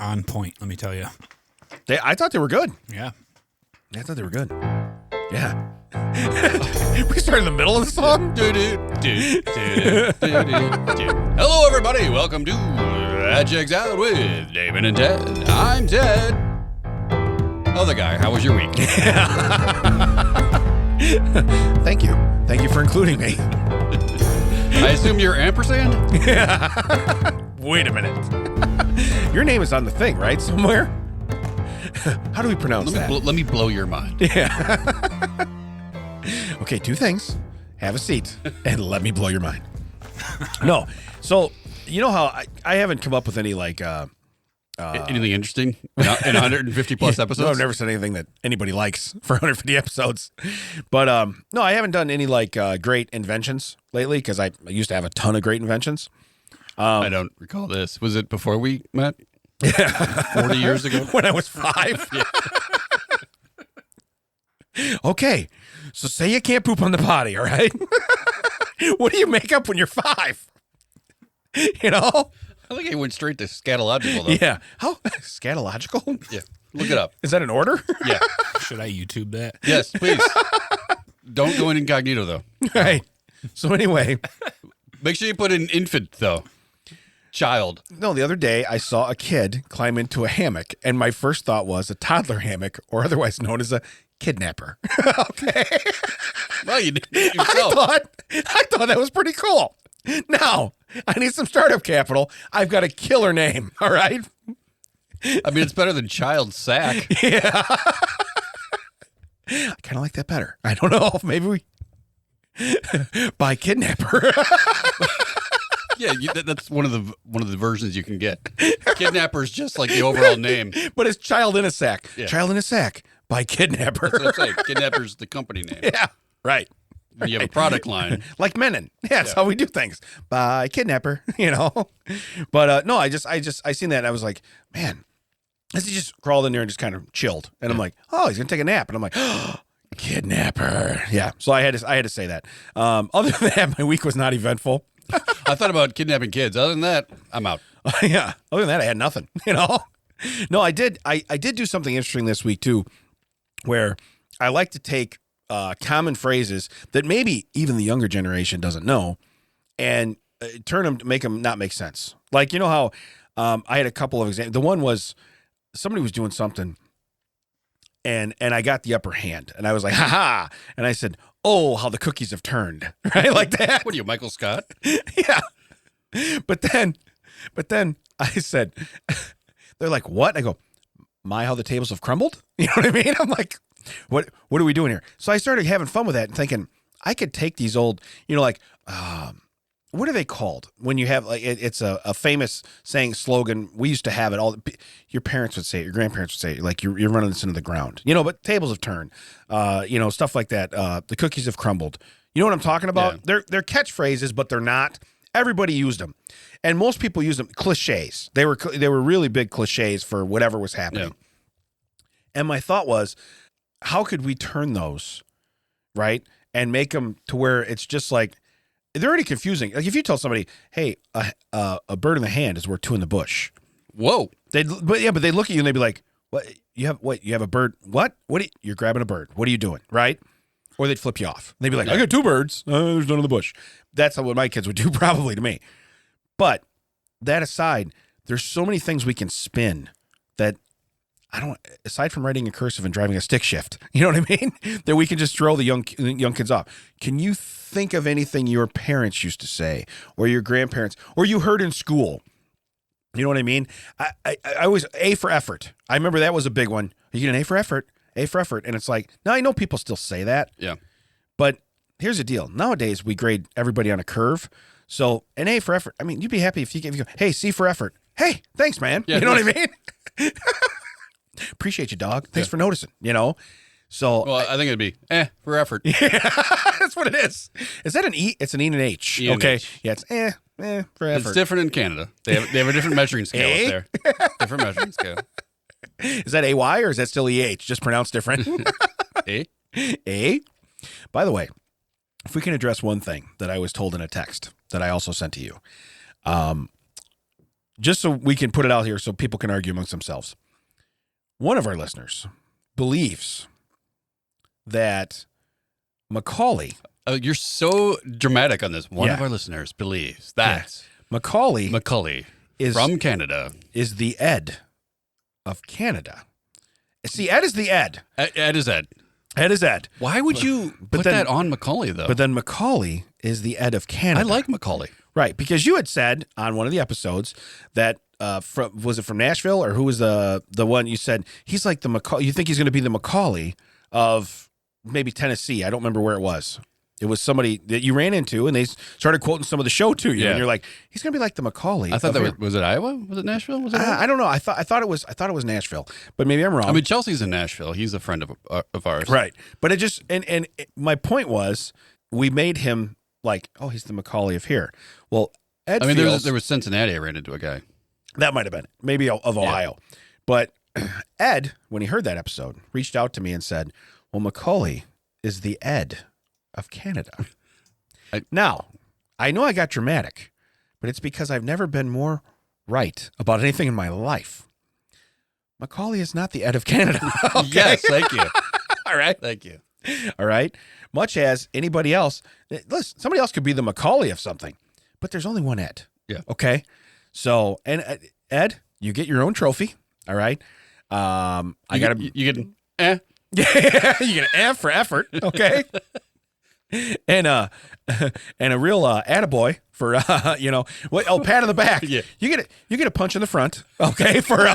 On point, let me tell you. I thought they were good. Yeah. I thought they were good. Yeah. We started in the middle of the song? Hello, everybody. Welcome to That Checks Out with David and Ted. I'm Ted. Other guy, how was your week? Thank you. Thank you for including me. I assume you're ampersand? Wait a minute. Your name is on the thing, right? Somewhere? How do we pronounce that? Let me blow your mind. Yeah. Okay, two things. Have a seat and let me blow your mind. No. So, you know how I haven't come up with any like... Anything interesting in 150 plus episodes? No, I've never said anything that anybody likes for 150 episodes. But no, I haven't done any like great inventions lately because I used to have a ton of great inventions. I don't recall this. Was it before we met? Yeah. 40 years ago? When I was 5? Yeah. Okay, so say you can't poop on the potty, all right? What do you make up when you're 5? You know? I think it went straight to scatological, though. Yeah. How? Scatological? Yeah. Look it up. Is that an order? Yeah. Should I YouTube that? Yes, please. Don't go in incognito, though. Right. So anyway. Make sure you put in infant, though. Child. No, the other day I saw a kid climb into a hammock, and my first thought was a toddler hammock, or otherwise known as a KidNapper. Okay. Well, you did it yourself. I thought that was pretty cool. Now, I need some startup capital. I've got a killer name, all right? I mean, it's better than child sack. Yeah. I kind of like that better. I don't know. Maybe we buy KidNapper. Yeah, that's one of the versions you can get. KidNapper is just like the overall name, but it's child in a sack. Yeah. Child in a sack by KidNapper. That's what I'm saying. KidNapper's the company name. Yeah, right. And you have a product line. Like Menon. Yeah, that's how we do things. By KidNapper, you know. But no, I seen that and I was like, man, he just crawled in there and just kind of chilled. And I'm like, oh, he's gonna take a nap. And I'm like, oh, KidNapper. Yeah. So I had to say that. Other than that, my week was not eventful. I thought about kidnapping kids. Other than that, I'm out. Yeah. Other than that, I had nothing, you know? No, I did do something interesting this week too, where I like to take common phrases that maybe even the younger generation doesn't know and turn them to make them not make sense. Like, you know how I had a couple of examples. The one was somebody was doing something and I got the upper hand and I was like, ha ha. And I said, oh, how the cookies have turned, right? Like that. What are you, Michael Scott? Yeah. But then I said, they're like, what? I go, my, how the tables have crumbled. You know what I mean? I'm like, what are we doing here? So I started having fun with that and thinking I could take these old, you know, like, what are they called when you have like, it's a famous saying slogan. We used to have it all. Your parents would say it, your grandparents would say it, like you're running this into the ground, you know, but tables have turned, you know, stuff like that. The cookies have crumbled. You know what I'm talking about? Yeah. They're catchphrases, but they're not. Everybody used them. And most people use them. Cliches. They were really big cliches for whatever was happening. Yeah. And my thought was, how could we turn those, right, and make them to where it's just like, they're already confusing. Like if you tell somebody, hey, a bird in the hand is worth 2 in the bush. Whoa. But they look at you and they'd be like, what? You have a bird? What? You're grabbing a bird. What are you doing? Right? Or they'd flip you off. They'd be like, I got 2 birds. There's none in the bush. That's what my kids would do probably to me. But that aside, there's so many things we can spin that aside from writing a cursive and driving a stick shift, you know what I mean? That we can just throw the young kids off. Can you think of anything your parents used to say or your grandparents or you heard in school? You know what I mean? I always, A for effort. I remember that was a big one. You get an A for effort, A for effort. And it's like, now I know people still say that. Yeah. But here's the deal. Nowadays, we grade everybody on a curve. So an A for effort. I mean, you'd be happy if you go, hey, C for effort. Hey, thanks, man. Yeah, you know what I mean? Appreciate you, dog. Thanks for noticing, you know? So, well, I think it'd be for effort. Yeah, that's what it is. Is that an E? It's an E and an H. E and okay. H. Yeah, it's for effort. It's different in Canada. They have a different measuring scale up there. Different measuring scale. Is that AY or is that still EH? Just pronounced different. A? By the way, if we can address one thing that I was told in a text that I also sent to you. just so we can put it out here so people can argue amongst themselves. One of our listeners believes that Macaulay. You're so dramatic on this. One Yeah. of our listeners believes that Macaulay is from Canada. Is the Ed of Canada. See, Ed is the Ed. Ed is Ed. Ed is Ed. Why would you put that on Macaulay, though? But then Macaulay is the Ed of Canada. I like Macaulay. Right, because you had said on one of the episodes that was it from Nashville or who was the one you said he's like the Macaulay? You think he's going to be the Macaulay of maybe Tennessee? I don't remember where it was. It was somebody that you ran into, and they started quoting some of the show to you, and you're like, he's going to be like the Macaulay. I thought that was it Iowa? Was it Nashville? Was it I don't know. I thought it was Nashville, but maybe I'm wrong. I mean, Chelsea's in Nashville. He's a friend of ours, right? But it just and my point was we made him like, oh, he's the Macaulay of here. Well, Ed. I mean, feels, there was Cincinnati. I ran into a guy. That might have been it. Maybe of Ohio, but Ed, when he heard that episode, reached out to me and said, "Well, Macaulay is the Ed of Canada." Now, I know I got dramatic, but it's because I've never been more right about anything in my life. Macaulay is not the Ed of Canada. Okay? Yes, thank you. All right. Thank you. All right. Much as anybody else, listen, somebody else could be the Macaulay of something, but there's only one Ed. Yeah. Okay. So, and Ed, you get your own trophy. All right. You get an eh. Yeah, you get an F for effort, okay? and a real attaboy for pat on the back. Yeah. You get a punch in the front, okay? For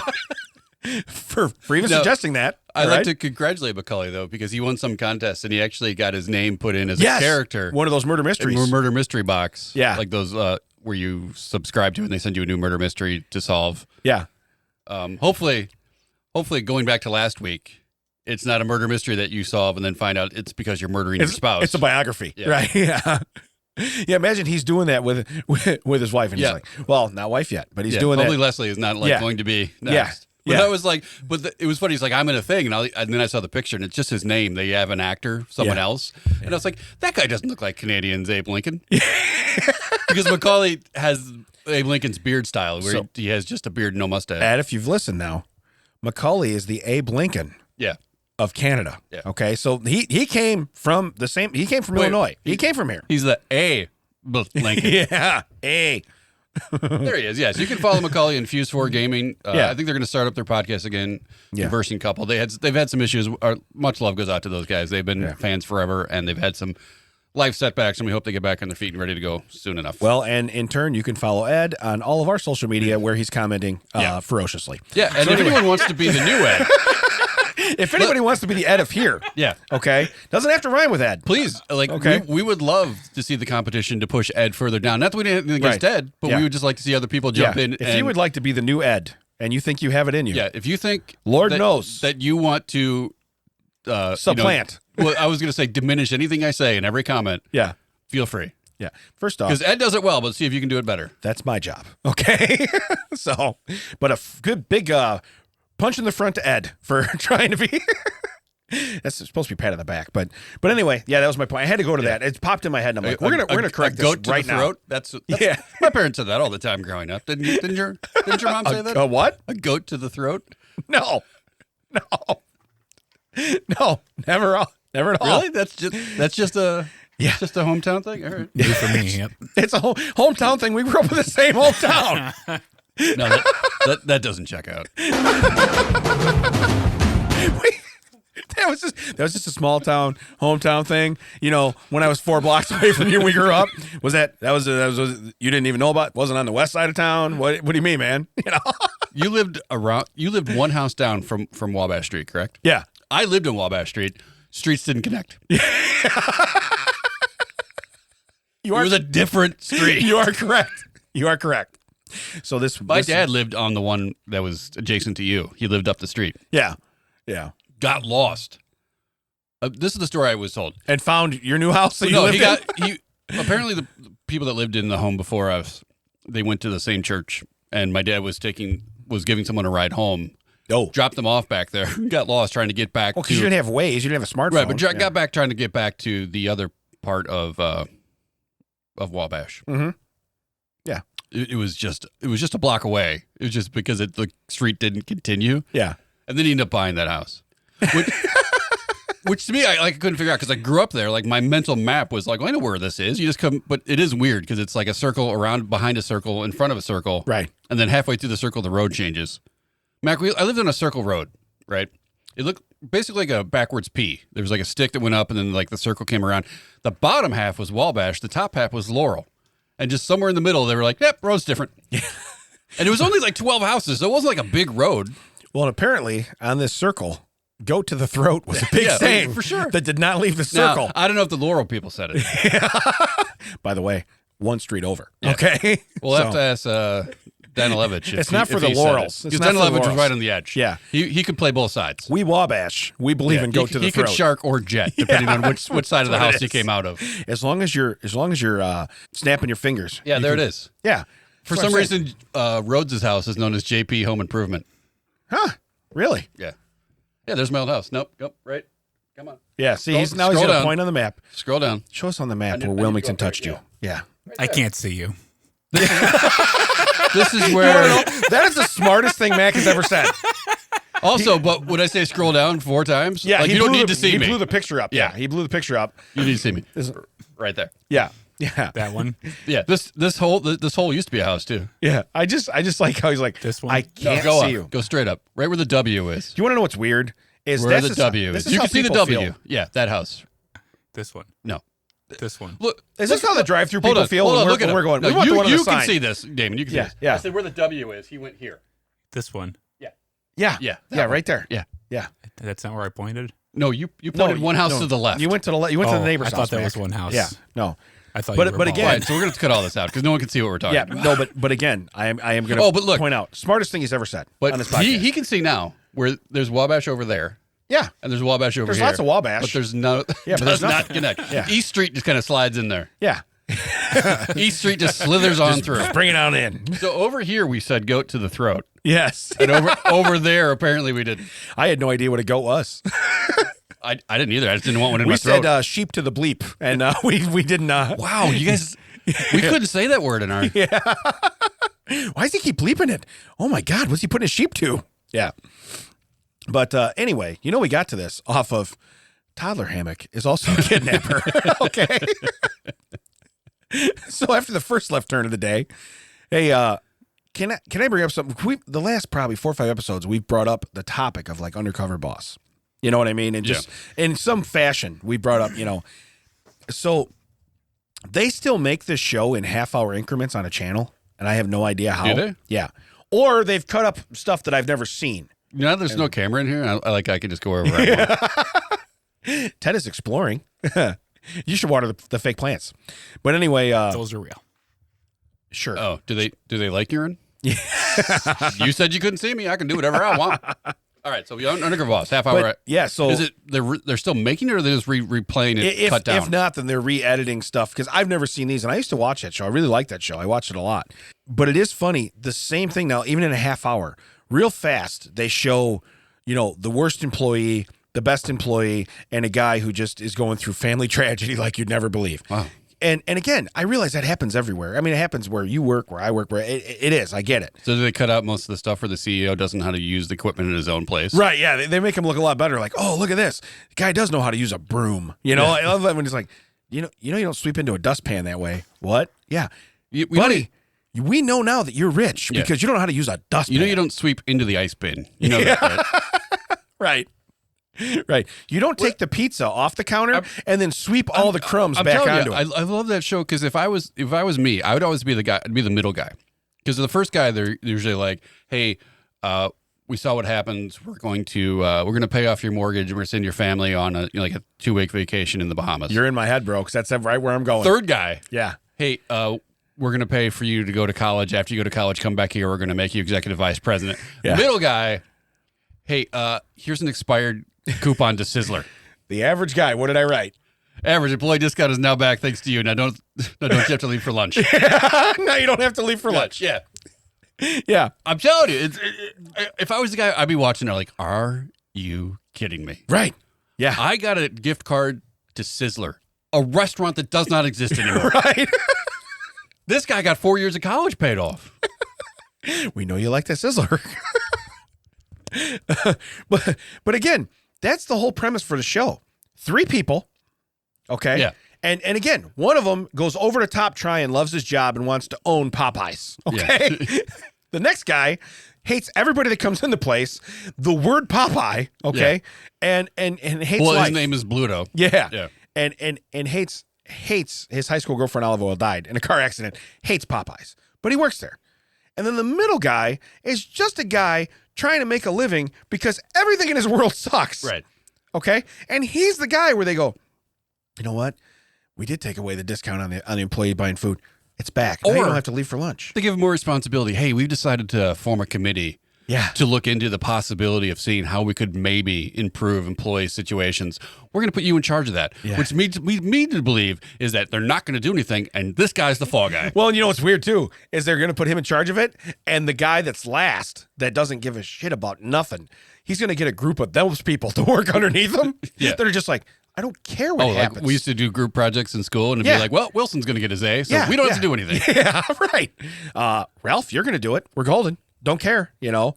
even suggesting that. I'd like to congratulate Macaulay though, because he won some contest and he actually got his name put in as a character. One of those murder mysteries. Murder mystery box. Yeah. Like those where you subscribe to and they send you a new murder mystery to solve. Yeah. Hopefully going back to last week, it's not a murder mystery that you solve and then find out it's because you're murdering your spouse. It's a biography, right? Yeah. Yeah, imagine he's doing that with his wife, and he's like, well, not wife yet, but he's doing hopefully that. Leslie is not going to be next. Yeah. But that was like, it was funny. He's like, I'm in a thing. And then I saw the picture and it's just his name. They have an actor, someone else. And I was like, that guy doesn't look like Canadian's Abe Lincoln. Because Macaulay has Abe Lincoln's beard style where he has just a beard and no mustache. And if you've listened now, Macaulay is the Abe Lincoln of Canada. Yeah. Okay. So he came from Illinois. He came from here. He's the Abe Lincoln. Yeah. A. There he is. Yes, you can follow Macaulay and Fuse 4 Gaming. I think they're going to start up their podcast again. Conversing Couple. They've had some issues. Much love goes out to those guys. They've been fans forever, and they've had some life setbacks, and we hope they get back on their feet and ready to go soon enough. Well, and in turn, you can follow Ed on all of our social media where he's commenting ferociously. Yeah, and if anyone wants to be the new Ed. If anybody wants to be the Ed of here, okay, doesn't have to rhyme with Ed. Please, we would love to see the competition to push Ed further down. Not that we didn't think against Ed, but we would just like to see other people jump in. If you would like to be the new Ed and you think you have it in you, if you think Lord knows that you want to supplant. Well, I was going to say diminish anything I say in every comment. Yeah, feel free. Yeah, first off, because Ed does it well, but see if you can do it better. That's my job. Okay, so, but a good big punch in the front to Ed for trying to be. That's supposed to be pat on the back, but anyway, that was my point. I had to go to that. It popped in my head, and I'm like, we're gonna correct this right now. That's my parents said that all the time growing up. Didn't your mom say that? A what? A goat to the throat? No, never at all. Really? That's just a just a hometown thing. All right, New for me. Yep. It's a hometown thing. We grew up in the same hometown. No, that doesn't check out. That was just a small town hometown thing. You know, when I was 4 blocks away from you, we grew up. Was that was you didn't even know about? Wasn't on the west side of town. What do you mean, man? You know, you lived one house down from Wabash Street, correct? Yeah, I lived in Wabash Street. Streets didn't connect. It was a different street. You are correct. So my dad lived on the one that was adjacent to you. He lived up the street. Yeah. Got lost. This is the story I was told. And found your new house that you lived in? Apparently the people that lived in the home before us, they went to the same church, and my dad was giving someone a ride home. Oh. Dropped them off back there. Got lost trying to get back. Well, because you didn't have Waze. You didn't have a smartphone. Right, but got back trying to get back to the other part of Wabash. Mm-hmm. Yeah. it was just a block away. It was just because the street didn't continue. Yeah. And then he ended up buying that house. Which to me, I couldn't figure out because I grew up there. Like my mental map was like, well, I know where this is. You just come, but it is weird because it's like a circle around behind a circle in front of a circle. Right. And then halfway through the circle, the road changes. Mac, I lived on a circle road, right? It looked basically like a backwards P. There was like a stick that went up and then like the circle came around. The bottom half was Wabash. The top half was Laurel. And just somewhere in the middle, they were like, yep, road's different. And it was only like 12 houses. So it wasn't like a big road. Well, and apparently on this circle, goat to the throat was a big saying for sure. that did not leave the circle. Now, I don't know if the Laurel people said it. By the way, one street over. Yeah. Okay. We'll have to ask Danilevich. It's not for the Laurels. Because Danilevich was right on the edge. Yeah. He could play both sides. We Wabash. We believe in goat to the throat. He could shark or jet, depending on which side of the house he came out of. As long as you're snapping your fingers. Yeah, there it is. Yeah. For some reason, Rhodes' house is known as JP Home Improvement. Huh? Really? Yeah. Yeah, there's my old house. Nope. Right. Come on. Yeah. See, he's got a point on the map. Scroll down. Show us on the map where Wilmington touched you. Yeah. I can't see you. This is where. That is the smartest thing Mac has ever said. Also, but would I say scroll down 4 times? Yeah. Like, you don't need to see me. He blew the picture up. Yeah. He blew the picture up. You need to see me. Right there. Yeah. Yeah. That one. Yeah. This hole used to be a house too. Yeah. I just like how he's like, this one. I can't go see up. you. Go straight up. Right where the W is. Do you want to know what's weird? Is Where the W is. You can see the W. Feel. Yeah, that house. This one. No. This one. Look. Is this how the drive-through people feel when we're going? No, we want the one on the you can sign. see this, Damon. You can see this. Yeah. I said where the W is. He went here. This one. Yeah. Yeah, right there. Yeah. Yeah. That's not where I pointed. No, you pointed one house to the left. You went to the left. You went to the neighbor's I house. thought that Mac. was one house. Yeah. No. I thought. But you were but wrong. again, Right, so we're gonna have to cut all this out because no one can see what we're talking yeah. about. No, but again, I am going to point out smartest thing he's ever said on this But podcast. he can see now where there's Wabash over there. Yeah. And there's Wabash over There's here. lots of Wabash. But there's no. Yeah, but does there's not nothing. connect. Yeah. East Street just kind of slides in there. Yeah. East Street just slithers on through. Bring it on in. So over here we said goat to the throat. Yes. And over there apparently we didn't. I had no idea what a goat was. I didn't either. I just didn't want one in We my throat. said sheep to the bleep, and we didn't. Wow, you guys, we couldn't say that word in our. Yeah. Why does he keep bleeping it? Oh my God, what's he putting his sheep to? Yeah. But anyway, we got to this off of Toddler Hammock is also a KidNapper. Okay. So after the first left turn of the day, hey, can I bring up something? The last probably 4 or 5 episodes, we've brought up the topic of like undercover boss. You know what I mean? And just in some fashion, we brought up, so they still make this show in half-hour increments on a channel, and I have no idea how. Do they? Yeah. Or they've cut up stuff that I've never seen. Now there's no camera in here. I can just go wherever I want. Ted is exploring. You should water the fake plants. But anyway, Those are real. sure. Oh, do they like urine? Yeah. You said you couldn't see me. I can do whatever I want. All right, so we undercover boss, half hour. But, yeah, so is it they're still making it, or they're just replaying it cut down? If not, then they're re-editing stuff because I've never seen these, and I used to watch that show. I really like that show. I watched it a lot. But it is funny. The same thing now, even in a half hour, real fast, they show, the worst employee, the best employee, and a guy who just is going through family tragedy like you'd never believe. Wow. And again, I realize that happens everywhere. I mean, it happens where you work, where I work, where it is. I get it. So do they cut out most of the stuff where the CEO doesn't know how to use the equipment in his own place? Right, yeah. They make him look a lot better. Like, oh, look at this. The guy does know how to use a broom. I love that when he's like, you don't sweep into a dustpan that way. What? Yeah. Buddy, we know now that you're rich because you don't know how to use a dustpan. You don't sweep into the ice bin. You know that, right? Right. Right. You don't take the pizza off the counter and then sweep all the crumbs back onto it. I love that show because if I was me, I would always be the guy. I'd be the middle guy. Because the first guy, they're usually like, "Hey, we saw what happens. We're going to pay off your mortgage. and We're going to send your family on a 2-week vacation in the Bahamas." You're in my head, bro, because that's right where I'm going. Third guy, yeah. Hey, we're going to pay for you to go to college. After you go to college, come back here. We're going to make you executive vice president. Yeah. Middle guy, hey, here's an expired coupon to Sizzler. The average guy. What did I write? Average employee discount is now back thanks to you. Now don't you have to leave for lunch? No, you don't have to leave for lunch. Yeah. Yeah. I'm telling you, if I was the guy, I'd be watching there like, are you kidding me? Right. Yeah. I got a gift card to Sizzler, a restaurant that does not exist anymore. Right. This guy got 4 years of college paid off. We know you like that sizzler. but again, that's the whole premise for the show. 3 people, okay? Yeah. And again, one of them goes over the top trying, loves his job, and wants to own Popeyes, okay? Yeah. The next guy hates everybody that comes in the place, the word Popeye, okay? And hates Well, life. his name is Bluto. Yeah. Yeah. And hates his high school girlfriend Olive Oil died in a car accident, hates Popeyes, but he works there. And then the middle guy is just a guy trying to make a living because everything in his world sucks. Right. Okay? And he's the guy where they go, you know what? We did take away the discount on the employee buying food. It's back. Now you Or- don't have to leave for lunch. They give him more responsibility. Hey, we've decided to form a committee Yeah. to look into the possibility of seeing how we could maybe improve employee situations. We're going to put you in charge of that, Yeah. which leads me to believe is that they're not going to do anything, and this guy's the fall guy. Well, and you know what's weird too is they're going to put him in charge of it, and the guy that's last that doesn't give a shit about nothing, he's going to get a group of those people to work underneath him. Yeah. That are just like, I don't care what Like happens. we used to do group projects in school, and it'd Yeah. be like, well, Wilson's going to get his A, so we don't have to do anything. Yeah, right. Ralph, you're going to do it. We're golden. Don't care, you know.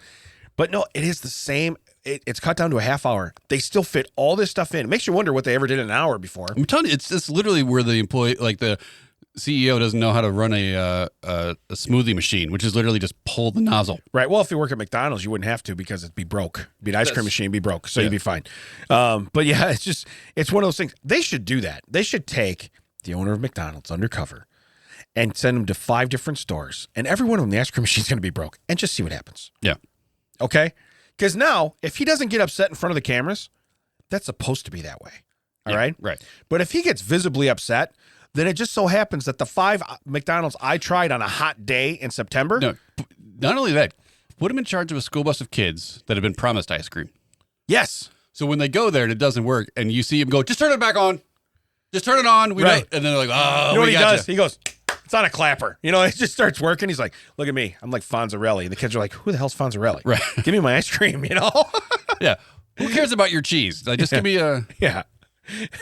But no, it is the same. It's cut down to a half hour. They still fit all this stuff in. It makes you wonder what they ever did in an hour before. I'm telling you, it's literally where the employee, like the CEO, doesn't know how to run a smoothie machine, which is literally just pull the nozzle. Right. Well, if you work at McDonald's, you wouldn't have to because it'd be broke. It'd be an ice cream machine, be broke. So you'd be fine. But yeah, it's one of those things. They should do that. They should take the owner of McDonald's undercover and send him to 5 different stores. And every one of them, the ice cream machine's going to be broke. And just see what happens. Yeah. Okay? Because now, if he doesn't get upset in front of the cameras, that's supposed to be that way. All right? Right. But if he gets visibly upset, then it just so happens that the 5 McDonald's I tried on a hot day in September. No, not only that, put him in charge of a school bus of kids that have been promised ice cream. Yes. So when they go there and it doesn't work, and you see him go, just turn it back on. Just turn it on. We Right. don't. And then they're like, oh, You know what we he gotcha. does? He goes, it's on a clapper. You know, it just starts working. He's like, look at me. I'm like Fonzarelli. And the kids are like, who the hell's Fonzarelli? Right. Give me my ice cream, you know? Yeah. Who cares about your cheese? Like, just give me a. Yeah.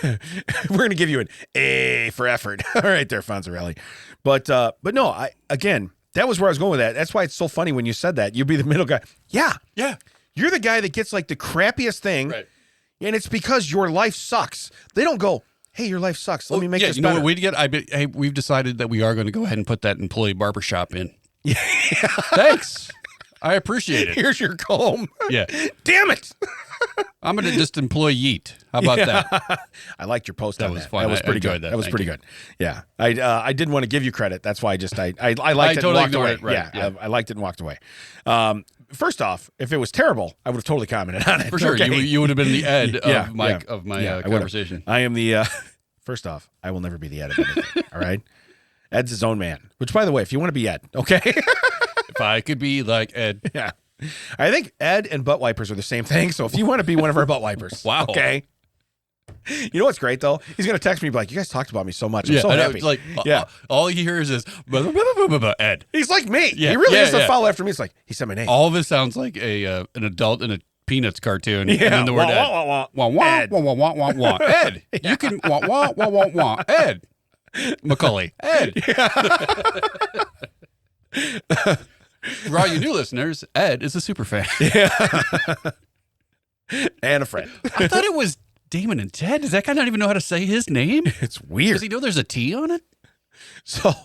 We're going to give you an A for effort. All right there, Fonzarelli. But no, again, that was where I was going with that. That's why it's so funny when you said that. You'd be the middle guy. Yeah. Yeah. You're the guy that gets like the crappiest thing. Right. And it's because your life sucks. They don't go, hey, your life sucks. Let me make this you know better. what we get? Hey, we've decided that we are going to go ahead and put that employee barbershop in. Yeah. Thanks. I appreciate it. Here's your comb. Yeah. Damn it. I'm going to just employ Yeet. How about that? I liked your post That on was that. fun. That was I pretty enjoyed good. that. That was Thank pretty you. good. Yeah. I didn't want to give you credit. That's why I just I liked it totally and walked ignored away. it, right, yeah. I liked it and walked away. First off, if it was terrible, I would have totally commented on it. For sure. Okay. You would have been the Ed Yeah, of my, yeah. of my Yeah, I would've. conversation. I am the first off, I will never be the Ed of anything. All right. Ed's his own man. Which, by the way, if you want to be Ed, okay. If I could be like Ed. Yeah. I think Ed and butt wipers are the same thing. So if you want to be one of our butt wipers, Wow. okay. You know what's great though? He's gonna text me and be like, "You guys talked about me so much. I'm so I know, happy." it's like, yeah, all he hears is blah, blah, blah, blah, blah, blah, Ed. he's like me. Yeah, He really yeah, is to yeah. follow after me. It's like he said my name. All of it sounds like an adult in a Peanuts cartoon. Yeah. And then the word Wah, Ed. wah, wah, Wah, wah, Ed. wah, wah, wah, wah, wah. Ed. You can wah, wah, wah, wah, wah. Ed. Macaulay. Ed. For all you new listeners, Ed is a super fan. And a friend. I thought it was Damon and Ted. Does that guy not even know how to say his name? It's weird. Does he know there's a T on it? So, do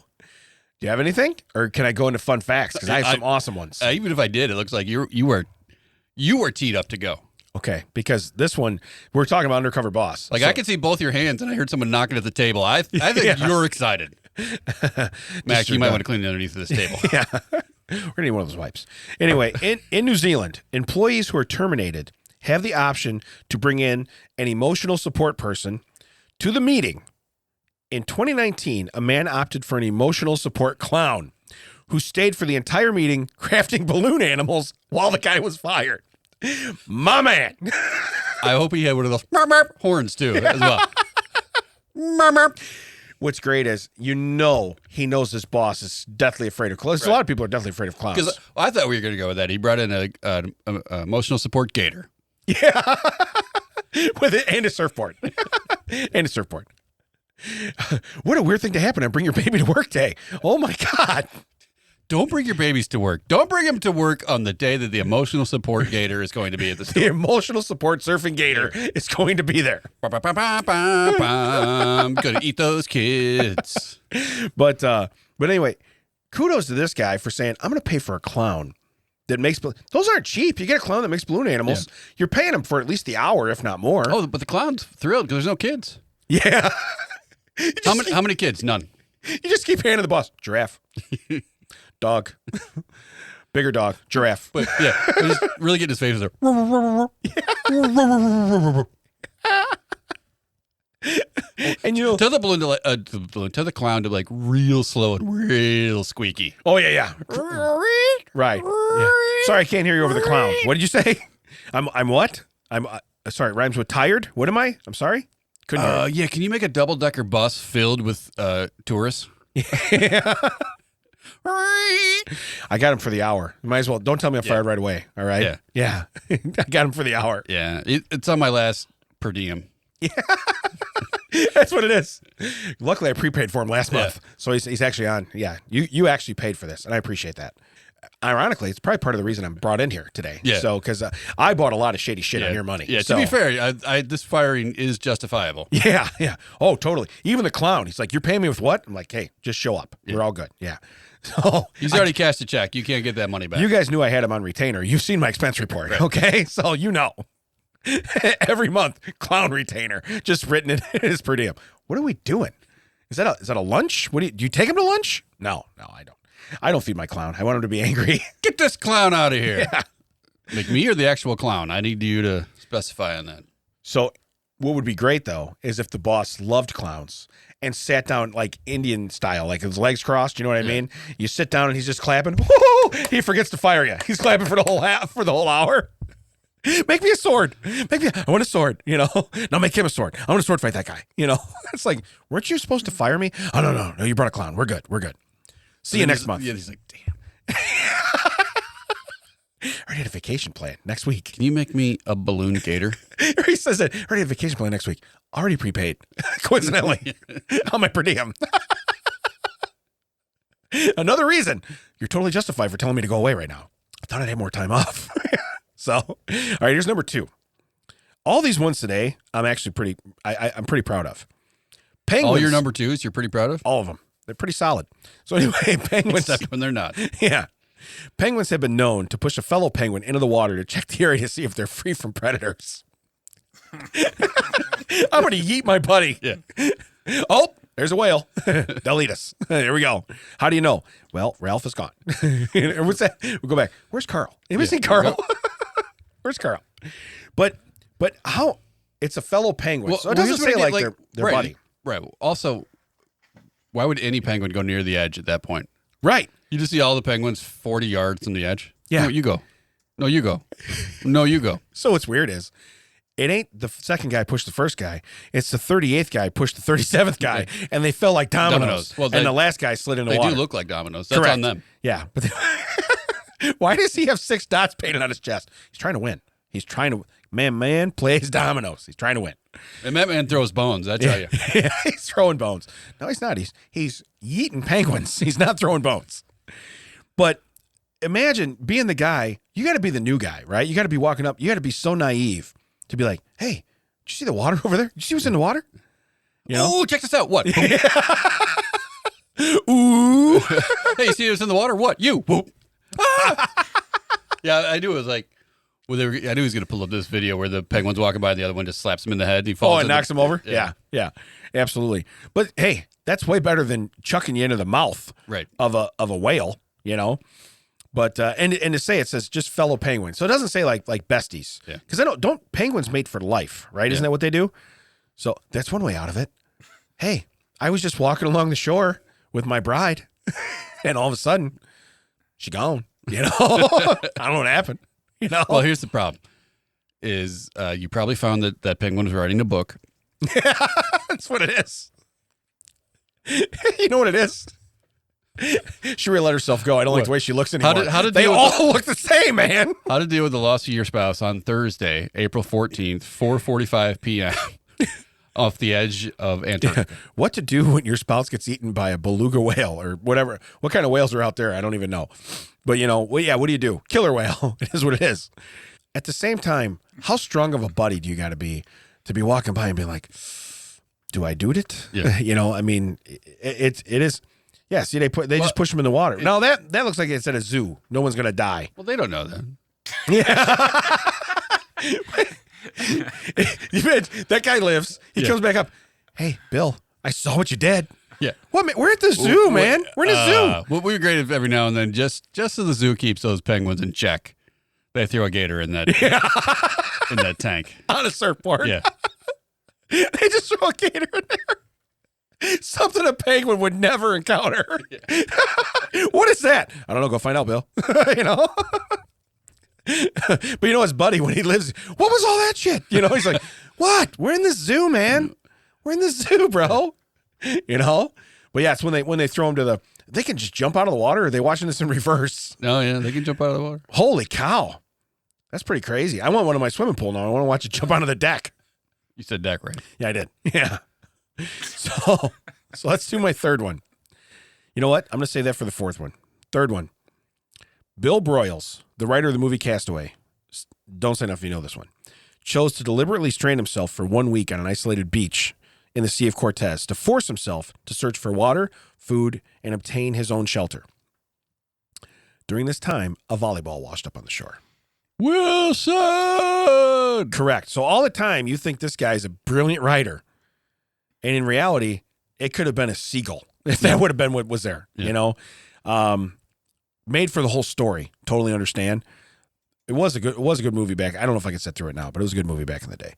you have anything, or can I go into fun facts? Because I have some awesome ones. Even if I did, it looks like you were teed up to go. Okay, because this one we're talking about undercover boss. Like So- I could see both your hands, and I heard someone knocking at the table. I think Yeah. you're excited, Mac. your You might gun. want to clean underneath of this table. Yeah. We're gonna need one of those wipes. Anyway, in New Zealand, employees who are terminated have the option to bring in an emotional support person to the meeting. In 2019, a man opted for an emotional support clown who stayed for the entire meeting crafting balloon animals while the guy was fired. My man. I hope he had one of those merp, merp horns too, as well. Merp, merp. What's great is, he knows his boss is deathly afraid of clowns. A lot of people are deathly afraid of clowns. Because I thought we were going to go with that. He brought in a emotional support gator. Yeah. With it and a surfboard. And a surfboard. What a weird thing to happen and bring your baby to work day. Oh my God. Don't bring your babies to work. Don't bring them to work on the day that the emotional support gator is going to be at the The store. emotional support surfing gator is going to be there. I'm gonna eat those kids. But anyway, kudos to this guy for saying, I'm going to pay for a clown that makes, those aren't cheap. You get a clown that makes balloon animals. Yeah. You're paying him for at least the hour, if not more. Oh, but the clown's thrilled because there's no kids. Yeah. How many kids? None. You just keep handing the boss, giraffe, dog, bigger dog, giraffe. But yeah, just really getting his face there. And you know, tell the balloon to tell the clown to like real slow and real squeaky. Oh yeah. Right. Yeah. Sorry, I can't hear you over the clown. What did you say? I'm what? I'm sorry. Rhymes with tired. What am I? I'm sorry. Couldn't hear. Yeah. Can you make a double-decker bus filled with tourists? Yeah. I got him for the hour. You might as well. Don't tell me I'm fired right away. All right. Yeah. I got him for the hour. Yeah. It's on my last per diem. Yeah. That's what it is. Luckily, I prepaid for him last month, so he's actually on. Yeah, you actually paid for this, and I appreciate that. Ironically, it's probably part of the reason I'm brought in here today. Yeah. So because I bought a lot of shady shit on your money. Yeah. So. To be fair, this firing is justifiable. Yeah. Oh, totally. Even the clown, he's like, "You're paying me with what?" I'm like, "Hey, just show up. We're all good." Yeah. So he's already cashed a check. You can't get that money back. You guys knew I had him on retainer. You've seen my expense report, right. Okay? So you know. Every month, clown retainer just written in his per diem. What are we doing? Is that a lunch? Do you take him to lunch? No, I don't. I don't feed my clown. I want him to be angry. Get this clown out of here. Yeah. Like me or the actual clown? I need you to specify on that. So what would be great though is if the boss loved clowns and sat down like Indian style, like his legs crossed. You know what I mean? You sit down and he's just clapping. Woo! He forgets to fire you. He's clapping for the whole hour. Make me a sword. I want a sword, you know. Now make him a sword. I want to sword fight that guy, you know. It's like, weren't you supposed to fire me? Oh, no, you brought a clown. We're good. See you next month. Yeah, he's like, damn. I already had a vacation plan next week. Can you make me a balloon gator? He says that. I already had a vacation plan next week. Already prepaid, coincidentally, on my per diem. Another reason. You're totally justified for telling me to go away right now. I thought I'd have more time off. So, all right, here's number 2. All these ones today, I'm actually I'm pretty proud of. Penguins. All your number 2s, you're pretty proud of? All of them. They're pretty solid. So anyway, penguins. Except when they're not. Yeah. Penguins have been known to push a fellow penguin into the water to check the area to see if they're free from predators. I'm going to yeet my buddy. Yeah. Oh, there's a whale. They'll eat us. There we go. How do you know? Well, Ralph is gone. What's that? We'll go back. Where's Carl? Have you seen Carl? Where's Carl? But how? It's a fellow penguin. So it doesn't say like their right, buddy. Right. Also, why would any penguin go near the edge at that point? Right. You just see all the penguins 40 yards from the edge. Yeah. No, you go. No, you go. No, you go. So what's weird is it ain't the second guy pushed the first guy. It's the 38th guy pushed the 37th guy, and they fell like dominoes. Well, and the last guy slid into water. They do look like dominoes. That's Correct. on them. Yeah. But why does he have 6 dots painted on his chest? He's trying to win. He's trying to. Man plays dominoes. He's trying to win. And that man throws bones, I tell you. Yeah, he's throwing bones. No, he's not. He's yeeting penguins. He's not throwing bones. But imagine being the guy. You got to be the new guy, right? You got to be walking up. You got to be so naive to be like, hey, did you see the water over there? Did you see what's in the water? You know? Oh, check this out. What? Ooh. Hey, you see what's in the water? What? You. Whoop. Ah! Yeah, I knew it was like, I knew he was going to pull up this video where the penguin's walking by and the other one just slaps him in the head and he falls. Oh, and knocks him over? Yeah, absolutely. But hey, that's way better than chucking you into the mouth of a whale, you know? But and to say it says just fellow penguins. So it doesn't say like besties. Yeah. Because don't penguins mate for life, right? Isn't that what they do? So that's one way out of it. Hey, I was just walking along the shore with my bride, and all of a sudden, she gone. You know? I don't know what happened. You know? Well, here's the problem. Is you probably found that penguin was writing a book. That's what it is. You know what it is? She really let herself go. I don't like the way she looks anymore. They all look the same, man. How to deal with the loss of your spouse on Thursday, April 14th, 4:45 p.m. off the edge of Antarctica. What to do when your spouse gets eaten by a beluga whale or whatever? What kind of whales are out there? I don't even know. But what do you do? Killer whale. It is what it is. At the same time, how strong of a buddy do you got to be walking by and be like, do I do it? Yeah. I mean, it is. Yeah. See, they just push them in the water. No, that looks like it's at a zoo. No one's gonna die. Well, they don't know that. Yeah. That guy lives. He comes back up. Hey, Bill, I saw what you did. Yeah. What? We're at the zoo, man. We're in a zoo. Well, we were great if every now and then, just so the zoo keeps those penguins in check, they throw a gator in that in that tank On a surfboard. Yeah. They just throw a gator in there. Something a penguin would never encounter. Yeah. What is that? I don't know. Go find out, Bill. But his buddy, when he lives, what was all that shit? He's like, what? We're in the zoo, man. We're in the zoo, bro. But yeah, it's when they throw them they can just jump out of the water. Or are they watching this in reverse? Oh, yeah. They can jump out of the water. Holy cow. That's pretty crazy. I want one in my swimming pool now. I want to watch it jump onto the deck. You said deck, right? Yeah, I did. Yeah. So let's do my third one. You know what? I'm going to say that for the fourth one. Third one. Bill Broyles, the writer of the movie Castaway, don't say enough if you know this one, chose to deliberately strain himself for 1 week on an isolated beach in the Sea of Cortez to force himself to search for water, food, and obtain his own shelter. During this time, a volleyball washed up on the shore. Wilson! Correct. So all the time, you think this guy's a brilliant writer. And in reality, it could have been a seagull if that would have been what was there, made for the whole story. Totally understand. It was a good movie back. I don't know if I can sit through it now, but it was a good movie back in the day.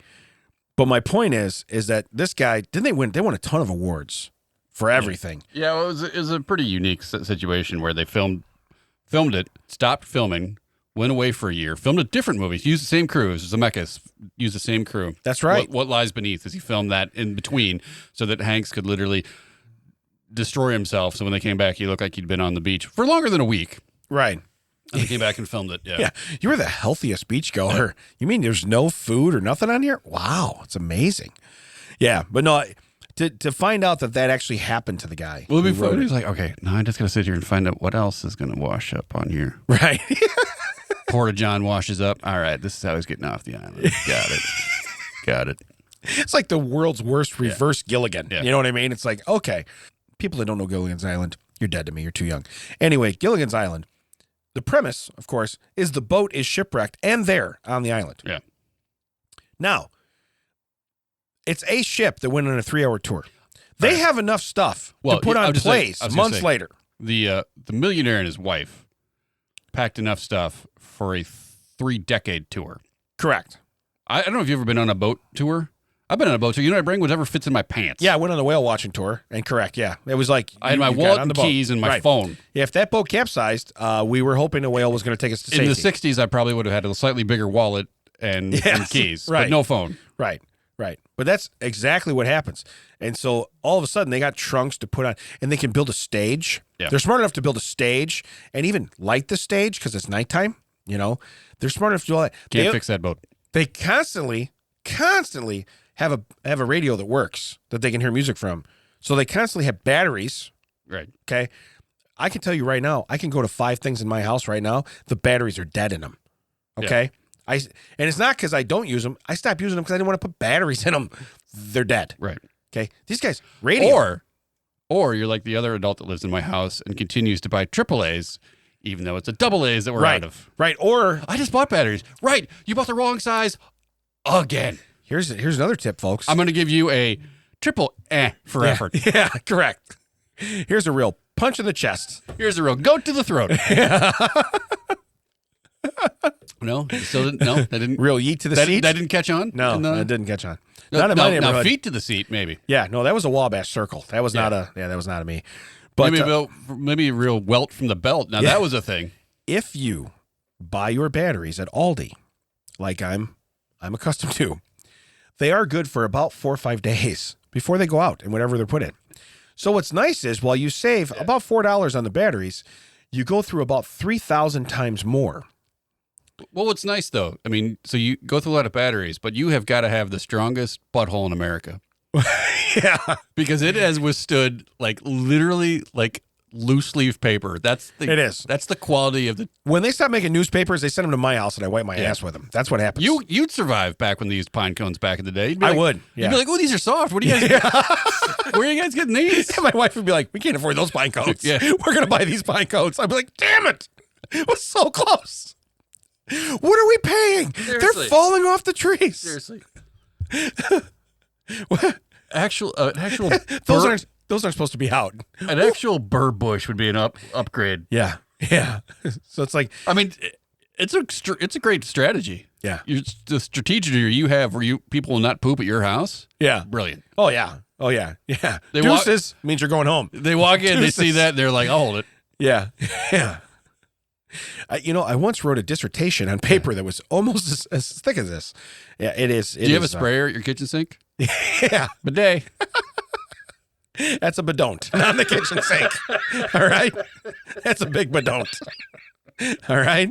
But my point is that this guy, didn't they win? They won a ton of awards for everything. Yeah, well, it was a pretty unique situation where they filmed it, stopped filming, went away for a year, filmed a different movie, used the same crew. Zemeckis used the same crew. That's right. What Lies Beneath is he filmed that in between so that Hanks could literally destroy himself. So when they came back, he looked like he'd been on the beach for longer than a week. Right. And they came back and filmed it. Yeah. Yeah. You were the healthiest beachgoer. You mean there's no food or nothing on here? Wow. It's amazing. Yeah. But no, to find out that actually happened to the guy. Well, before he's like, okay, now I'm just going to sit here and find out what else is going to wash up on here. Right. Porta John washes up. All right. This is how he's getting off the island. Got it. It's like the world's worst reverse Gilligan. Yeah. You know what I mean? It's like, okay, people that don't know Gilligan's Island, you're dead to me. You're too young. Anyway, Gilligan's Island. The premise, of course, is the boat is shipwrecked and there on the island. Yeah. Now, it's a ship that went on a 3-hour tour. They have enough stuff to put on plays months later. The millionaire and his wife packed enough stuff for a 3-decade tour. Correct. I don't know if you've ever been on a boat tour. I've been on a boat tour. I bring whatever fits in my pants. Yeah, I went on a whale watching tour, and correct, yeah. It was like... I had my wallet and keys and my phone. Yeah, if that boat capsized, we were hoping a whale was going to take us to safety. In the 60s, I probably would have had a slightly bigger wallet and keys, but no phone. Right. But that's exactly what happens. And so all of a sudden, they got trunks to put on, and they can build a stage. Yeah. They're smart enough to build a stage and even light the stage because it's nighttime. They're smart enough to do all that. Can't fix that boat. They constantly have a radio that works that they can hear music from. So they constantly have batteries. Right. Okay. I can tell you right now, I can go to 5 things in my house right now. The batteries are dead in them. Okay. Yeah. And it's not because I don't use them. I stopped using them because I didn't want to put batteries in them. They're dead. Right. Okay. These guys, radio. Or you're like the other adult that lives in my house and continues to buy AAAs, even though it's a double A's that we're out of. Right. Or I just bought batteries. Right. You bought the wrong size again. Here's another tip, folks. I'm going to give you a triple for effort. Yeah, correct. Here's a real punch in the chest. Here's a real goat to the throat. No, still didn't. No, that didn't. Real yeet to the seat. That didn't catch on. No, that didn't catch on. Not in my neighborhood. Now feet to the seat, maybe. Yeah, no, that was a Wabash Circle. That was not a. Yeah, that was not a me. But maybe a real welt from the belt. Now that was a thing. If you buy your batteries at Aldi, like I'm accustomed to, they are good for about 4 or 5 days before they go out and whatever they're put in. So what's nice is while you save about $4 on the batteries, you go through about 3,000 times more. Well, what's nice though, I mean, so you go through a lot of batteries, but you have got to have the strongest butthole in America. Yeah, because it has withstood literally loose leaf paper. it is. That's the quality of the. When they stop making newspapers, they send them to my house and I wipe my ass with them. That's what happens. You'd survive back when they used pine cones back in the day. You'd be I like- would. Yeah. You'd be like, oh, these are soft. What are you guys? Where are you guys getting these? My wife would be like, we can't afford those pine coats. Yeah. We're going to buy these pine coats. I'd be like, damn it. It was so close. What are we paying? Seriously. They're falling off the trees. Seriously. What? An actual Those aren't supposed to be out. an actual burr bush would be an upgrade. Yeah. Yeah. So it's like, I mean, it's a great strategy. yeah. The strategy you have where people will not poop at your house. Yeah. Brilliant. Oh, yeah. Oh, yeah. Yeah. They walk- Deuces means you're going home. They walk in, they see Deuces. that, and they're like, I'll hold it. Yeah. Yeah. I once wrote a dissertation on paper that was almost as thick as this. Yeah, it is. Do you have a sprayer at your kitchen sink? Yeah. Bidet. That's a Bidon't, not in the kitchen sink. All right? That's a big Bidon't. All right?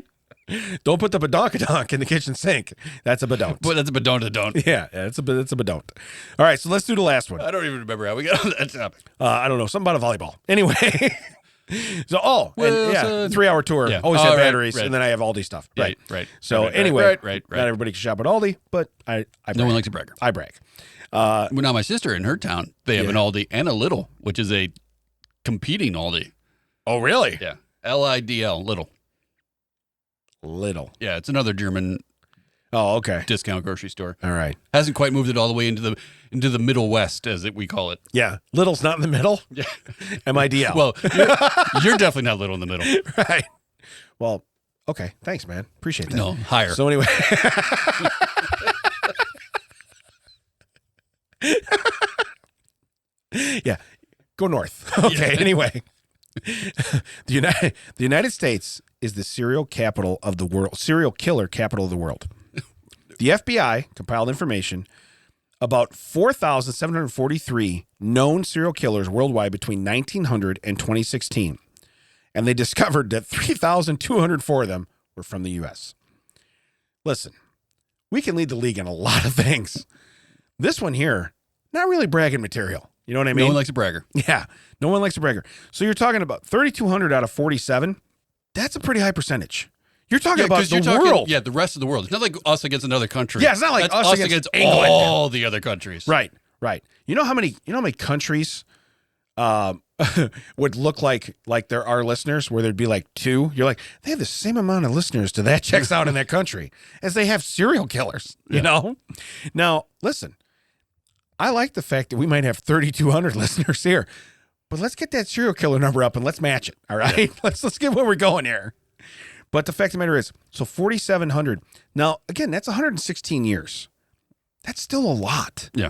Don't put the badonkadonk in the kitchen sink. That's a Bidon't. But that's a Bidon't. Yeah, it's a Bidon't. All right, so let's do the last one. I don't even remember how we got on that topic. I don't know, something about a volleyball. Anyway. So, Wilson. 3-hour tour. Yeah. Always Oh, have right, batteries, right. and then I have Aldi stuff. Right. Right. So Right. anyway, Right. not everybody can shop at Aldi, but I brag. No one likes a bragger. I brag. Well, now my sister in her town, they have Yeah. an Aldi and a Lidl, which is a competing Aldi. Oh, really? Yeah. LIDL, Lidl. Little. Yeah, it's another German Oh, okay. discount grocery store. All right. Hasn't quite moved it all the way into the Middle West, as we call it. Yeah. Little's not in the middle. Yeah. MIDL. Well, you're definitely not little in the middle. right. Well, okay. Thanks, man. Appreciate that. No, higher. So anyway. Yeah. Go north. Okay. Anyway. The United States is the serial capital of the world, serial killer capital of the world. The FBI compiled information about 4,743 known serial killers worldwide between 1900 and 2016. And they discovered that 3,204 of them were from the U.S. Listen, we can lead the league in a lot of things. This one here, not really bragging material. You know what I mean? No one likes a bragger. Yeah, no one likes a bragger. So you're talking about 3,200 out of 47. That's a pretty high percentage. You're talking about the world. Yeah, the rest of the world. It's not like us against another country. Yeah, it's not like That's us against England. all the other countries. Right, right. You know how many countries would look like there are listeners where there'd be like two? You're like, they have the same amount of listeners to that checks out in that country as they have serial killers, you know? Now, listen, I like the fact that we might have 3,200 listeners here, but let's get that serial killer number up and let's match it, all right? Yeah. Let's get where we're going here. But the fact of the matter is, so 4,700. Now, again, that's 116 years. That's still a lot. Yeah.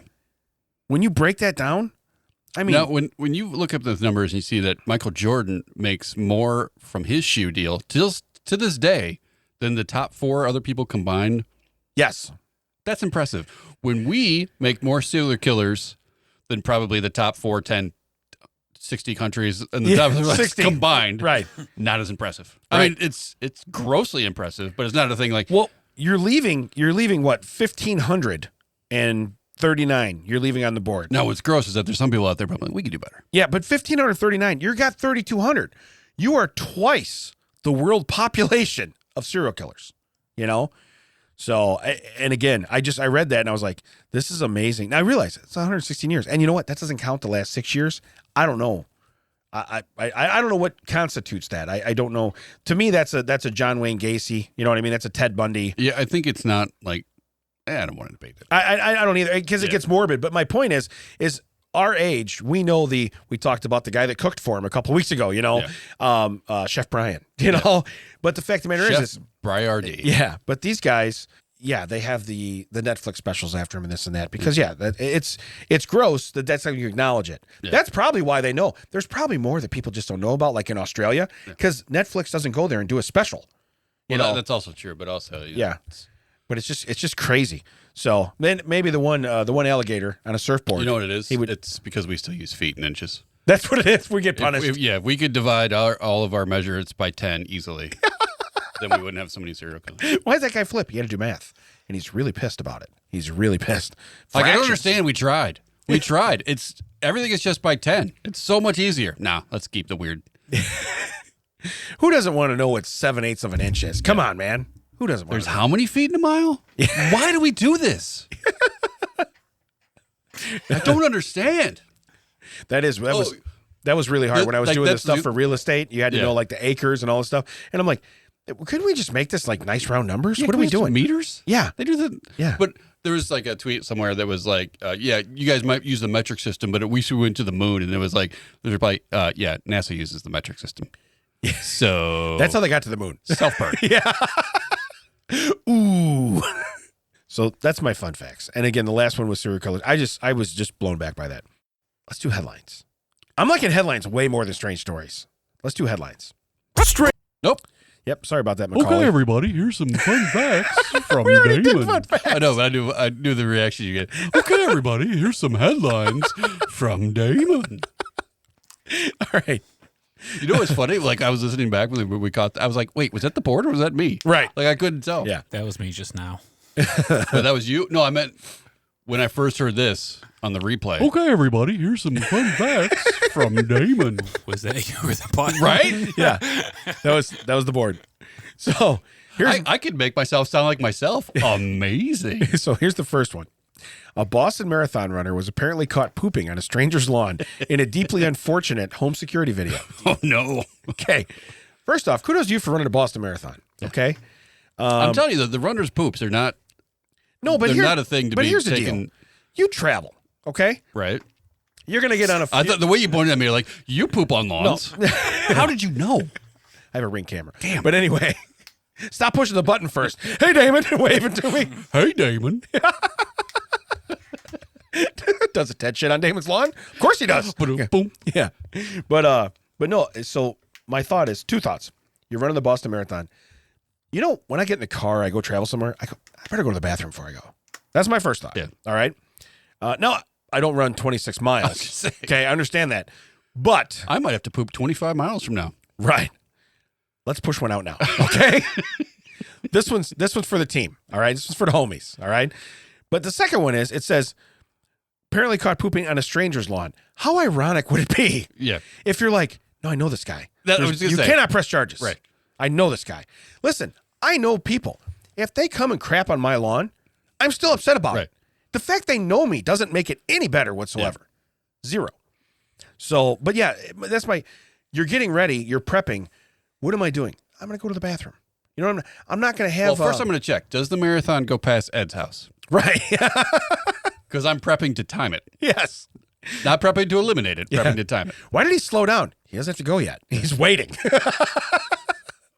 When you break that down, I mean, now, when you look up those numbers and you see that Michael Jordan makes more from his shoe deal to this day than the top four other people combined, yes, that's impressive. When we make more serial killers than probably the top 4, 10, 60 countries and the top 60 combined, right? not as impressive. Right. I mean, it's grossly impressive, but it's not a thing like, Well, you're leaving what 1,539. You're leaving on the board. no, what's gross is that there's some people out there probably like, we could do better. Yeah, but 1,539. You got 3,200. You are twice the world population of serial killers. You know. So, and again, I read that and I was like, this is amazing. Now I realize it's 116 years. And you know what? That doesn't count the last 6 years. I don't know. I don't know what constitutes that. I don't know. To me, that's a John Wayne Gacy. You know what I mean? That's a Ted Bundy. Yeah, I think it's not like, I don't want to debate it. I don't either because it gets morbid. But my point is our age, we know we talked about the guy that cooked for him a couple of weeks ago, you know, Chef Brian, you know, but the fact of the matter is Briardi. Yeah. But these guys, yeah, they have the Netflix specials after him and this and that because it's gross that's how you acknowledge it. Yeah. That's probably why they know. There's probably more that people just don't know about, like in Australia, because Netflix doesn't go there and do a special. You know, that's also true, but also, but it's just crazy. So then maybe the one alligator on a surfboard. You know what it is? It's because we still use feet and inches. That's what it is. We get punished. If we could divide all of our measurements by 10 easily, then we wouldn't have so many serial killers. Why does that guy flip? He had to do math, and he's really pissed about it. He's really pissed. Like, I don't understand. We tried. We tried. Everything is just by 10. It's so much easier. Nah, let's keep the weird. Who doesn't want to know what 7/8 of an inch is? Come on, man. Who doesn't want There's to know? how many feet in a mile? Why do we do this? I don't understand. That was really hard when I was doing this stuff for real estate. You had to know like the acres and all this stuff. And I'm like, couldn't we just make this like nice round numbers? Yeah, what are we doing? Meters? Yeah. They do the. Yeah. But there was like a tweet somewhere that was like, yeah, you guys might use the metric system, but we went to the moon. And it was like, there's probably, yeah, NASA uses the metric system. Yeah. So That's how they got to the moon. Self-burn. Yeah. Ooh. So that's my fun facts. And again, the last one was serial killers. I was just blown back by that. Let's do headlines. I'm liking headlines way more than strange stories. Let's do headlines. Strange. Nope. Yep. Sorry about that, Macaulay. Okay, everybody, here's some fun facts from We already did Damon. fun facts. I know, but I knew the reaction you get. Okay, everybody, here's some headlines from Damon. All right. You know what's funny? Like, I was listening back when we caught, I was like, wait, was that the board or was that me? Right. Like, I couldn't tell. Yeah. That was me just now. But that was you? No, I meant when I first heard this on the replay. Okay, everybody, here's some fun facts from Damon. Was that you or the button? Right? Yeah. That was the board. So here's I could make myself sound like myself. Amazing. so here's the first one. A Boston Marathon runner was apparently caught pooping on a stranger's lawn in a deeply unfortunate home security video. Oh, no. Okay. First off, kudos to you for running a Boston Marathon. Okay. I'm telling you, the runners' poops are not, No, but they're not a thing to but be here's the taken. deal. You travel, okay? Right? You're going to get on a... I thought the way you pointed at me, you're like, you poop on lawns. How did you know? I have a Ring camera. Damn. But anyway, stop pushing the button first. Hey, Damon, waving to me. Hey, Damon. Does a Ted shit on Damon's lawn? Of course he does. Boom. Yeah. But no, so my thought is two thoughts. You're running the Boston Marathon. You know, when I get in the car, I go travel somewhere, I better go to the bathroom before I go. That's my first thought. Yeah. All right. No, I don't run 26 miles. Okay, I understand that. But I might have to poop 25 miles from now. right. Let's push one out now. Okay. This one's for the team. All right. This one's for the homies. All right. But the second one is, it says, apparently caught pooping on a stranger's lawn. How ironic would it be Yeah. if you're like, no, I know this guy. That- I was gonna you say. cannot press charges. Right. I know this guy. Listen, I know people. If they come and crap on my lawn, I'm still upset about Right. it. The fact they know me doesn't make it any better whatsoever. Zero. So, but yeah, that's you're getting ready, you're prepping. What am I doing? I'm going to go to the bathroom. You know, I'm not going to have... Well, first I'm going to check. Does the marathon go past Ed's house? Right. Because I'm prepping to time it. Yes. Not prepping to eliminate it, prepping to time it. Why did he slow down? He doesn't have to go yet. He's waiting.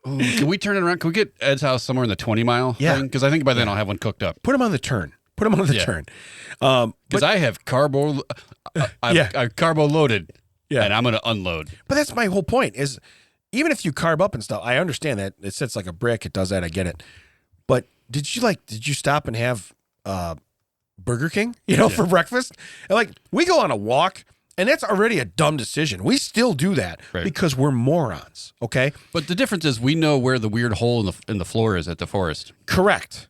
Ooh, can we turn it around? Can we get Ed's house somewhere in the 20-mile Yeah. thing? Because I think by then I'll have one cooked up. Put him on the turn. Yeah. Because I have carbo... I've carbo loaded, and I'm going to unload. But that's my whole point is even if you carb up and stuff, I understand that it sits like a brick. It does that. I get it. But did you stop and have Burger King, for breakfast? And like we go on a walk and that's already a dumb decision. We still do that because we're morons. Okay. But the difference is we know where the weird hole in the floor is at the forest. Correct.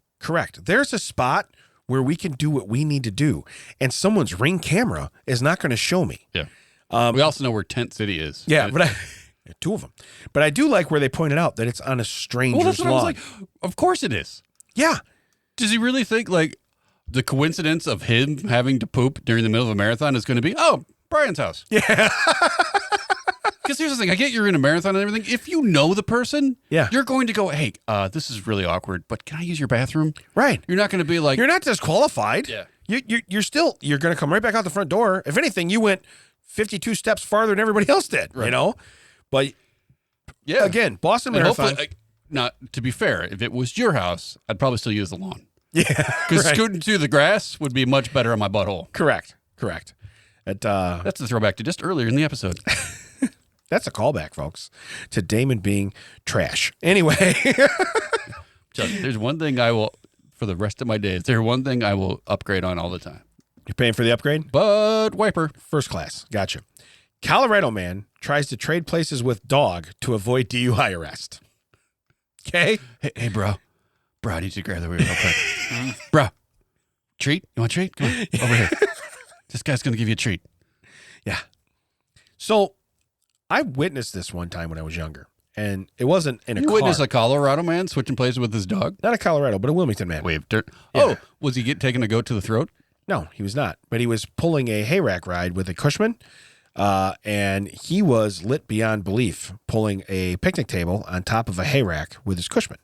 There's a spot where we can do what we need to do. And someone's Ring camera is not going to show me. Yeah. We also know where Tent City is. Yeah. But two of them. But I do like where they pointed out that it's on a stranger's Well, that's what lawn. I was like. Of course it is. Yeah. Does he really think like the coincidence of him having to poop during the middle of a marathon is going to be, oh, Brian's house? Yeah. Because here's the thing. I get you're in a marathon and everything. If you know the person, you're going to go, hey, this is really awkward, but can I use your bathroom? Right. You're not going to be like. You're not disqualified. Yeah. You're going to come right back out the front door. If anything, you went 52 steps farther than everybody else did, But yeah. Again, Boston And Marathon. hopefully, not to be fair, if it was your house, I'd probably still use the lawn. Yeah. Because scooting through the grass would be much better on my butthole. Correct. That's a throwback to just earlier in the episode. That's a callback, folks, to Damon being trash. Anyway. There's one thing I will, for the rest of my days, there's one thing I will upgrade on all the time. You're paying for the upgrade? Butt wiper. First class. Gotcha. Colorado man tries to trade places with dog to avoid DUI arrest. Okay? Hey, bro. Bro, I need you to grab the wheel real quick. Bro, treat? You want a treat? Come on, over here. This guy's going to give you a treat. Yeah. So I witnessed this one time when I was younger, and it wasn't in a You car. witnessed a Colorado man switching places with his dog? Not a Colorado, but a Wilmington man. Wave dirt. Yeah. Oh, was he taking a goat to the throat? No, he was not. But he was pulling a hayrack ride with a Cushman, and he was lit beyond belief, pulling a picnic table on top of a hayrack with his Cushman.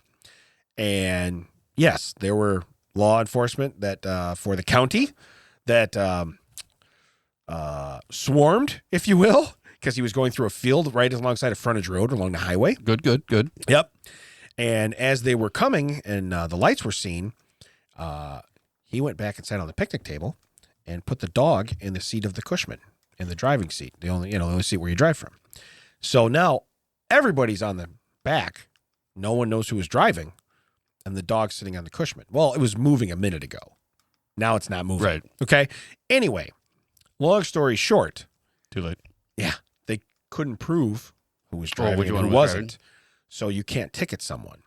And yes, there were law enforcement that for the county that swarmed, if you will, because he was going through a field right alongside a frontage road along the highway. Good. Yep. And as they were coming and the lights were seen, he went back and sat on the picnic table and put the dog in the seat of the Cushman, in the driving seat, the only seat where you drive from. So now everybody's on the back. No one knows who was driving, and the dog's sitting on the Cushman. Well, it was moving a minute ago. Now it's not moving. Right. Okay. Anyway, long story short, Too late. yeah, they couldn't prove who was driving which and one who was wasn't. So you can't ticket someone.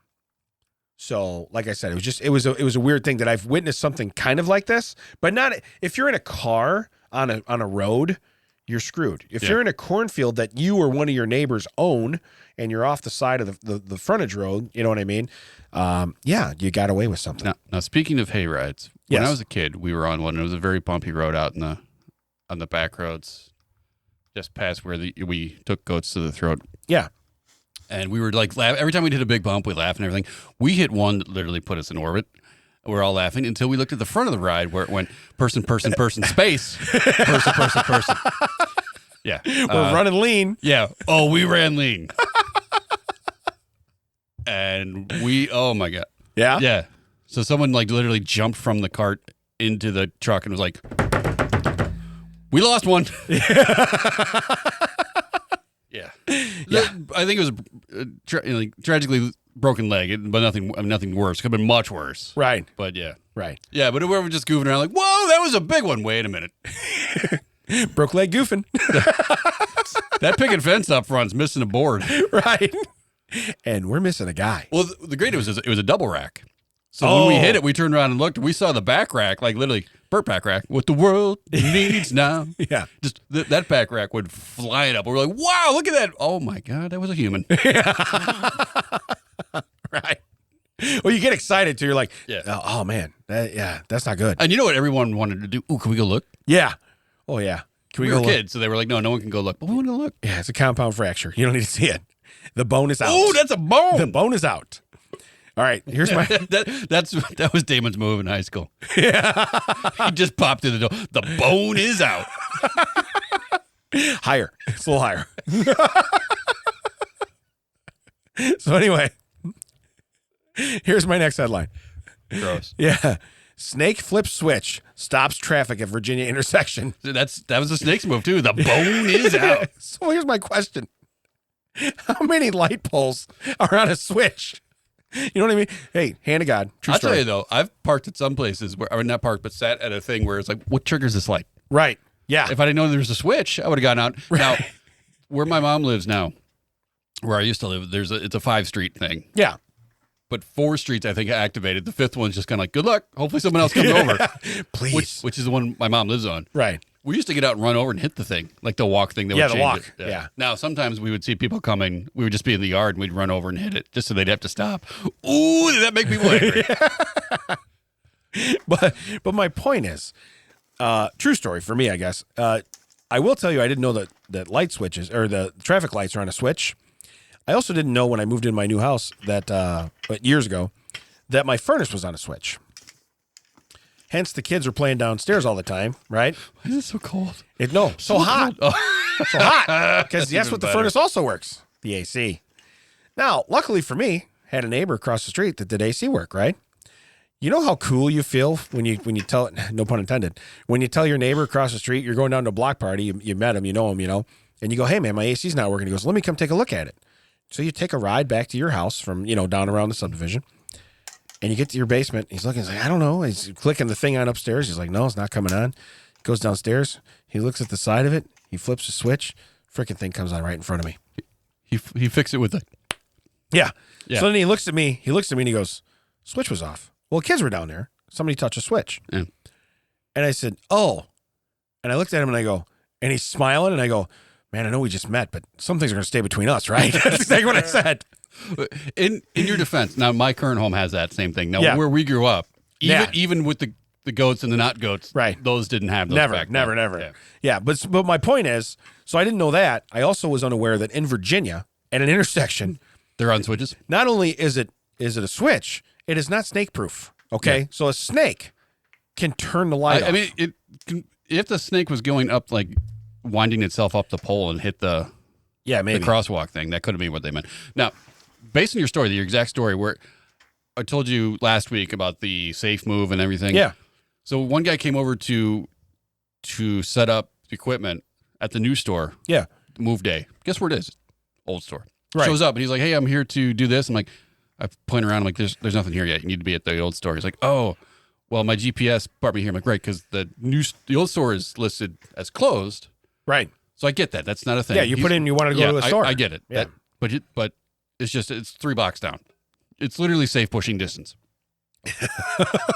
So, like I said, it was a weird thing that I've witnessed something kind of like this, but not if you're in a car on a road, you're screwed. If you're in a cornfield that you or one of your neighbors own and you're off the side of the frontage road, you know what I mean? Yeah, you got away with something. Now speaking of hay rides, when Yes. I was a kid, we were on one. It was a very bumpy road out on the back roads, just past where we took goats to the throat. Yeah. And we were like, every time we did a big bump, we laughed and everything. We hit one that literally put us in orbit. We're all laughing until we looked at the front of the ride where it went person, space, person. Yeah. We're running lean. Yeah. Oh, we ran lean. And oh my God. Yeah? Yeah. So someone like literally jumped from the cart into the truck and was like, we lost one. Yeah. I think it was tragically broken leg, but nothing worse. Could have been much worse. Right. But yeah. Right. Yeah, but we were just goofing around like, whoa, that was a big one. Wait a minute. Broke leg goofing. That picket fence up front's missing a board. Right. And we're missing a guy. Well, the great news is it was a double rack. So when we hit it, we turned around and looked. We saw the back rack, like literally, Burt back rack, what the world needs now. Yeah. Just that back rack would fly it up. We were like, wow, look at that. Oh, my God, that was a human. Right. Well, you get excited too. You're like, Yeah. oh man, that's not good. And you know what everyone wanted to do? Ooh, can we go look? Yeah. Oh, yeah. Can We go were look? kids, so they were like, no one can go look. But we want to look. Yeah, it's a compound fracture. You don't need to see it. The bone is out. Oh, that's a bone. The bone is out. All right, here's my. that was Damon's move in high school. Yeah. He just popped through the door. The bone is out. Higher. It's a little higher. So anyway, here's my next headline. Gross. Yeah. Snake flips switch, stops traffic at Virginia intersection. That was the snake's move too. The bone is out. So here's my question. How many light poles are on a switch? You know what I mean? Hey, hand of God. True I'll story. tell you though, I've parked at some places where, or not parked, but sat at a thing where it's like, what triggers this light? Right. Yeah. If I didn't know there was a switch, I would have gotten out. Right. Now, where my mom lives now, where I used to live, it's a 5-street thing. Yeah. But 4 streets, I think, activated. The 5th one's just kind of like, good luck. Hopefully someone else comes over. Please. Which is the one my mom lives on. Right. We used to get out and run over and hit the thing, like the walk thing. That Yeah, would the change walk. it. Yeah. Now, sometimes we would see people coming. We would just be in the yard and we'd run over and hit it just so they'd have to stop. Ooh, did that make people angry? But my point is, true story for me, I guess. I will tell you, I didn't know that light switches or the traffic lights are on a switch. I also didn't know when I moved in my new house that years ago that my furnace was on a switch. Hence, the kids were playing downstairs all the time, right? Why is it so cold? So hot. Oh. So hot. Because that's even what the better. furnace also works, the AC. Now, luckily for me, had a neighbor across the street that did AC work, right? You know how cool you feel when you tell it, no pun intended, when you tell your neighbor across the street, you're going down to a block party, you met him, you know him, and you go, hey, man, my AC's not working. He goes, let me come take a look at it. So you take a ride back to your house from, down around the subdivision. And you get to your basement. He's looking. He's like, I don't know. He's clicking the thing on upstairs. He's like, no, it's not coming on. He goes downstairs. He looks at the side of it. He flips the switch. Freaking thing comes on right in front of me. He fixed it with a... Yeah. Yeah. So then he looks at me. He looks at me and he goes, switch was off. Well, kids were down there. Somebody touched a switch. Yeah. And I said, oh, And I looked at him and I go, and he's smiling and I go, man, I know we just met, but some things are going to stay between us, right? That's exactly what I said. In your defense, now my current home has that same thing. Now, Yeah. where we grew up, Yeah. even with the goats and the not goats, Right. those didn't have those Never, back then. never. Yeah. Yeah, but my point is, so I didn't know that. I also was unaware that in Virginia, at an intersection, They're on switches. not only is it a switch, it is not snake proof. Okay, Yeah. so a snake can turn the light off. I mean, if the snake was going up, like winding itself up the pole and hit the maybe. crosswalk thing, that could have been what they meant. Now, based on your story, your exact story, where I told you last week about the safe move and everything. Yeah, So one guy came over to set up equipment at the new store. yeah, Move day. Guess where it is? Old store. Right. Shows up and he's like, "Hey, I'm here to do this." I'm like, I point around. I'm like, "There's nothing here yet. You need to be at the old store." He's like, "Oh, well, my GPS brought me here." I'm like, "Right, because the old store is listed as closed." right. So I get that. That's not a thing. Yeah, you put in you wanted to go to the store. I get it. Yeah. But it's 3 blocks down. It's literally safe pushing distance.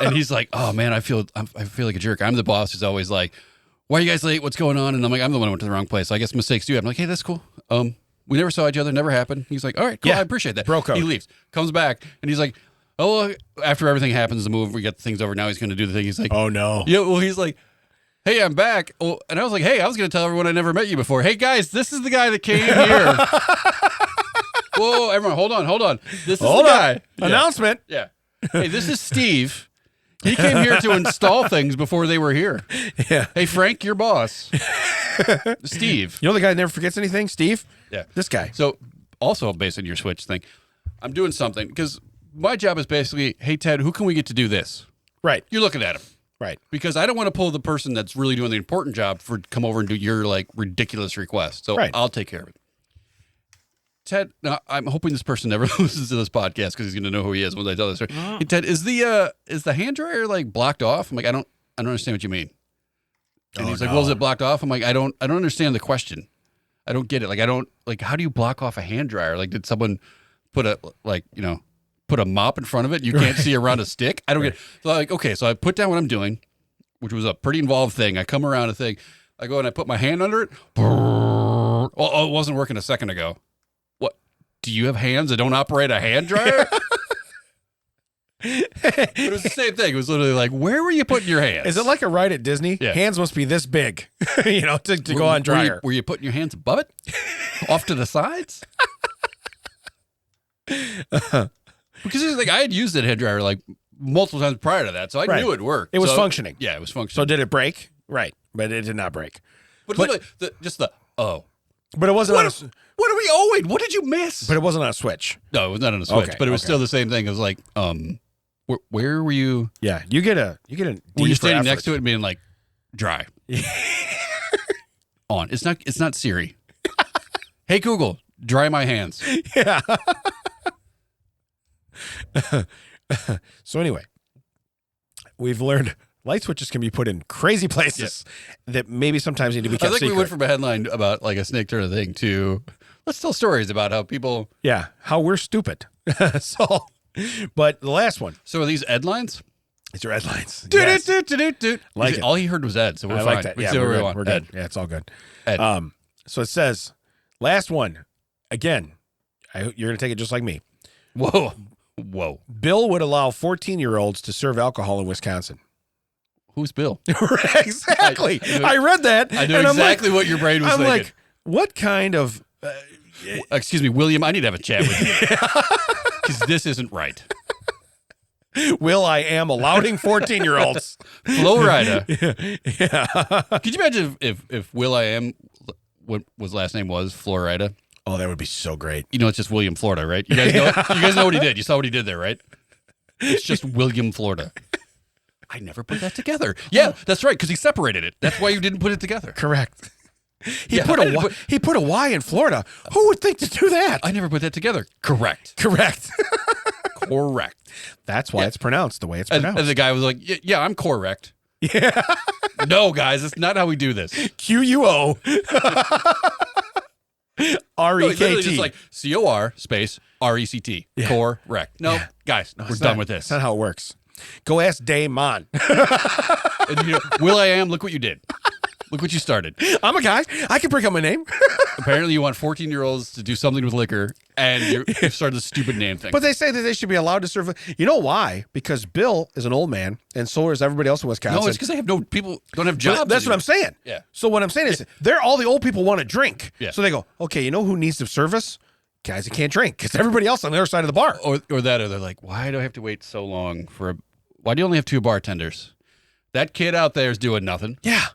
And he's like, "Oh man, I feel like a jerk. I'm the boss who's always like, why are you guys late? What's going on?" And I'm like, "I'm the one who went to the wrong place. So I guess mistakes do happen." I'm like, "Hey, that's cool. We never saw each other. Never happened." He's like, "All right, cool. Yeah. I appreciate that." Bro code. He leaves, comes back, and he's like, "Oh, after everything happens, the move, we get the things over. Now he's going to do the thing." He's like, Oh no. "Yeah." Well, he's like, "Hey, I'm back." Oh, and I was like, "Hey, I was going to tell everyone I never met you before. Hey, guys, this is the guy that came here." Whoa, everyone, hold on. This is Hold the on. guy. Yeah. Announcement. Yeah. Hey, this is Steve. He came here to install things before they were here. Yeah. Hey, Frank, your boss. Steve. You know the guy that never forgets anything, Steve? Yeah. This guy. So, also based on your Switch thing, I'm doing something because my job is basically, hey, Ted, who can we get to do this? Right. You're looking at him. Right. Because I don't want to pull the person that's really doing the important job for come over and do your like ridiculous request. So Right. I'll take care of it. Ted, now I'm hoping this person never listens to this podcast because he's going to know who he is when I tell this story. Hey, Ted, is the hand dryer like blocked off? I'm like, I don't understand what you mean. And he's like, well, is it blocked off? I'm like, I don't understand the question. I don't get it. Like, how do you block off a hand dryer? Like, did someone put a mop in front of it? You can't see around a stick. I don't get it. So like, okay, so I put down what I'm doing, which was a pretty involved thing. I come around a thing. I go and I put my hand under it. Oh, it wasn't working a second ago. What? Do you have hands that don't operate a hand dryer? But it was the same thing. It was literally like, where were you putting your hands? Is it like a ride at Disney? Yeah. Hands must be this big, to go on dryer. Were you putting your hands above it? Off to the sides? Because it's like I had used that head dryer like multiple times prior to that, so I Right. knew it worked. It was So- functioning. Yeah, it was So functioning. did it break? Right. But it did not break. but but- literally, oh. But it wasn't on What, a, what are we owing? What did you miss? but it wasn't on a switch. No, it was not on a switch, Okay, but it was okay. still the same thing. It was like, where were you? Yeah. You get a D Were you for standing effort. next to it and being like, dry? On. It's not Siri. Hey Google, dry my hands. Yeah. So anyway, we've learned light switches can be put in crazy places that maybe sometimes need to be I kept think secret. we went from a headline about like a snake turtle thing to let's tell stories about how people. Yeah, how we're stupid. So, but the last one, So are these headlines? it's your headlines. Dude, Yes. Like it. all he heard was Ed, so we're I fine. like that. We Yeah, can say what we're we good. want. We're good. Ed. Yeah, it's all good. Ed. So it says, last one. Again, you're going to take it just like me. Whoa. Bill would allow 14-year-olds to serve alcohol in Wisconsin. Who's Bill? Exactly. I read that. I know and exactly what your brain was I'm thinking. like, what kind of... Excuse me, William, I need to have a chat with you. Because this isn't right. Will I am allowing 14-year-olds. Florida. Yeah. Could you imagine if Will I Am, what his last name was, Florida? Oh, that would be so great. You know, it's just William Florida, right? You guys know. You guys know what he did. You saw what he did there, right? It's just William Florida. I never put that together. Yeah, that's right. Because he separated it. That's why you didn't put it together. Correct. He Yeah, put I a didn't Y. He put a Y in Florida. Who would think to do that? I never put that together. Correct. Correct. Correct. That's why it's pronounced the way it's And pronounced. the guy was like, yeah, I'm correct. Yeah. No, guys, that's not how we do this. QUO. No, he's literally just REKT. like COR space RECT. Yeah. Correct. No, guys, we're It's done not- with That's this. not how it works. Go ask Damon. And, Will I Am, look what you did. Look what you started. I'm a guy. I can bring up my name. Apparently, you want 14-year-olds to do something with liquor, and you've started a stupid name thing. But they say that they should be allowed to serve. You know why? Because Bill is an old man, and so is everybody else in Wisconsin. no, it's because people don't have But jobs. that's what I'm saying. Yeah. So what I'm saying is, all the old people want to drink. Yeah. So they go, okay, you know who needs the service? Guys that can't drink, because everybody else on the other side of the bar. Or they're like, why do I have to wait so long why do you only have 2 bartenders? That kid out there is doing nothing. Yeah.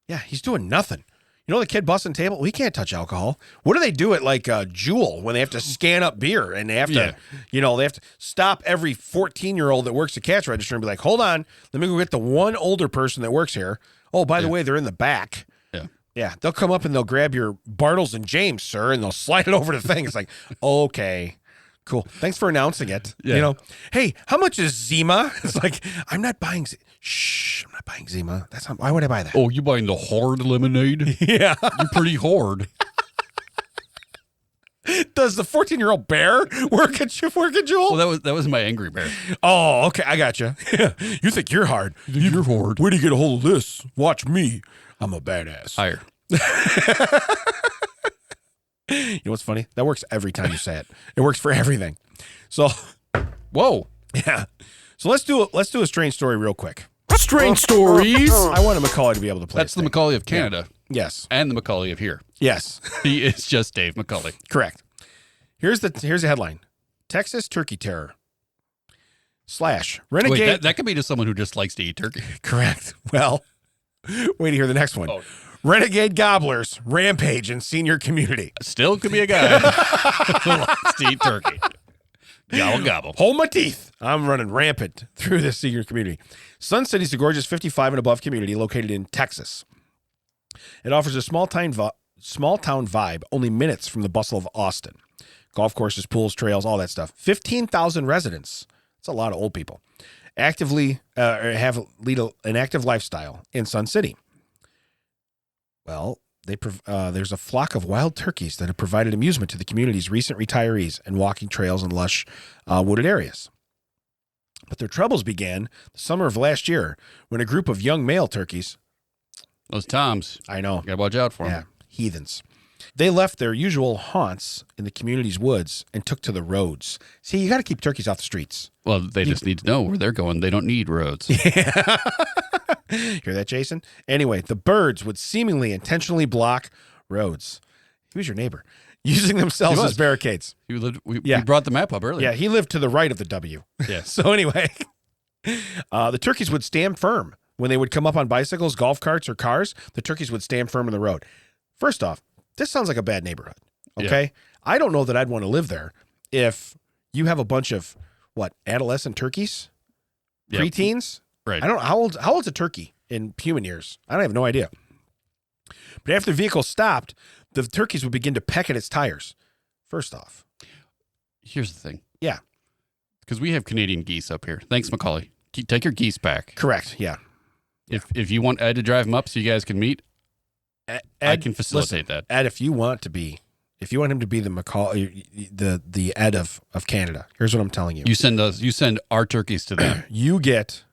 Yeah, he's doing nothing. You know the kid busting table? We can't touch alcohol. What do they do at like Jewel when they have to scan up beer and they have to, they have to stop every 14-year-old that works the cash register and be like, hold on, let me go get the one older person that works here. Oh, by the way, they're in the back. Yeah. Yeah, they'll come up and they'll grab your Bartles and James, sir, and they'll slide it over the thing. It's like, okay, cool. Thanks for announcing it. Yeah. Hey, how much is Zima? It's like, I'm not buying. Shh, I'm not buying Zima. That's not. Why would I buy that? Oh, you buying the hard lemonade? Yeah. You're pretty hard. Does the 14-year-old bear work at Jewel? Well, that was my angry bear. Oh, okay, I got you. You think you're hard? You're hard. Where do you get a hold of this? Watch me. I'm a badass. Higher. You know what's funny? That works every time you say it. It works for everything. So, Whoa. yeah. So let's do a strange story real quick. Strange stories. I wanted Macaulay to be able to play. That's the Macaulay of Canada. Yes. And the Macaulay of here. Yes. He is just Dave Macaulay. Correct. Here's the headline: Texas turkey terror / renegade. Wait, that could be to someone who just likes to eat turkey. Correct. Well, wait to hear the next one. Oh. Renegade gobblers rampage in senior community. Still could be a guy who likes to eat turkey. Gobble, gobble. Hold my teeth. I'm running rampant through this senior community. Sun City's a gorgeous 55 and above community located in Texas. It offers a small town vibe only minutes from the bustle of Austin. Golf courses, pools, trails, all that stuff. 15,000 residents. That's a lot of old people. Lead an active lifestyle in Sun City. Well, there's a flock of wild turkeys that have provided amusement to the community's recent retirees and walking trails and lush wooded areas. But their troubles began the summer of last year when a group of young male turkeys, Those Toms. I know, You gotta watch out for them. yeah, heathens, they left their usual haunts in the community's woods and took to the roads. See, you got to keep turkeys off the streets. Well, they just need to know where they're going. They don't need roads. Hear that, Jason? Anyway, the birds would seemingly intentionally block roads. He was your neighbor, using themselves He was. as barricades. We Yeah. brought the map up earlier. Yeah, he lived to the right of the W. Yeah. So anyway, the turkeys would stand firm. When they would come up on bicycles, golf carts, or cars, the turkeys would stand firm in the road. First off, this sounds like a bad neighborhood, okay? Yeah. I don't know that I'd want to live there if you have a bunch of, adolescent turkeys? Yep. Preteens? Right. I don't know. How old's a turkey in human years? I have no idea. But after the vehicle stopped, the turkeys would begin to peck at its tires. First off. Here's the thing. Yeah. Because we have Canadian geese up here. Thanks, Macaulay. Take your geese back. Correct. Yeah. If you want Ed to drive them up so you guys can meet, Ed, I can facilitate that. Ed, if you want him to be the Macaulay, the Ed of Canada, here's what I'm telling you. You send our turkeys to them. You get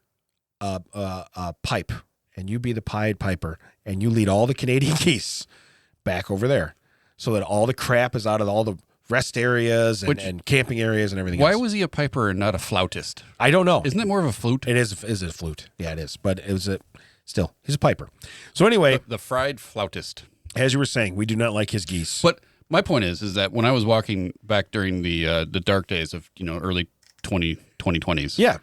a pipe, and you be the Pied Piper, and you lead all the Canadian geese back over there, so that all the crap is out of all the rest areas and camping areas and everything. Why else. was he a piper and not a flautist? I don't know. Isn't it more of a flute? It is a flute. Yeah, it is. But it was still, he's a piper. So anyway, The fried flautist. as you were saying, we do not like his geese. But my point is that when I was walking back during the dark days of early 2020s, Yeah.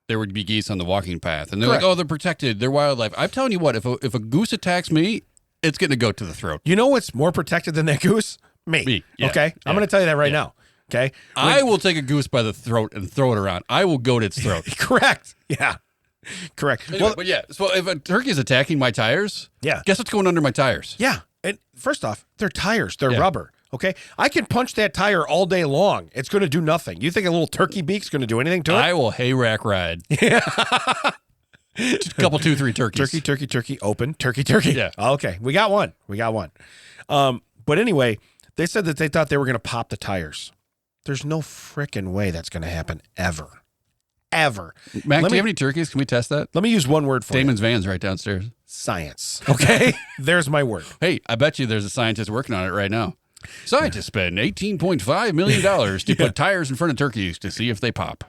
there would be geese on the walking path, and they're Correct. like, "Oh, they're protected. They're wildlife." I'm telling you what, if a goose attacks me, it's going to go to the throat. You know what's more protected than that goose? Me. Yeah. Okay? Yeah. I'm going to tell you that right now. Okay? I will take a goose by the throat and throw it around. I will goat its throat. Correct. Yeah. Correct. Anyway, but yeah, so if a turkey is attacking my tires, Yeah. guess what's going under my tires? Yeah. And first off, they're tires. They're Yeah. rubber. Okay? I can punch that tire all day long. It's going to do nothing. You think a little turkey beak's going to do anything to it? I will hayrack ride. Just a couple, 2, 3 turkeys. Turkey, open, turkey. Yeah. Okay. We got one. But anyway, they said that they thought they were going to pop the tires. There's no frickin' way that's going to happen ever. ever. Mac, do you have any turkeys? Can we test that? Let me use one word for Damon's van's right downstairs. science. Okay? There's my word. Hey, I bet you there's a scientist working on it right now. Scientists spend $18.5 million to put tires in front of turkeys to see if they pop.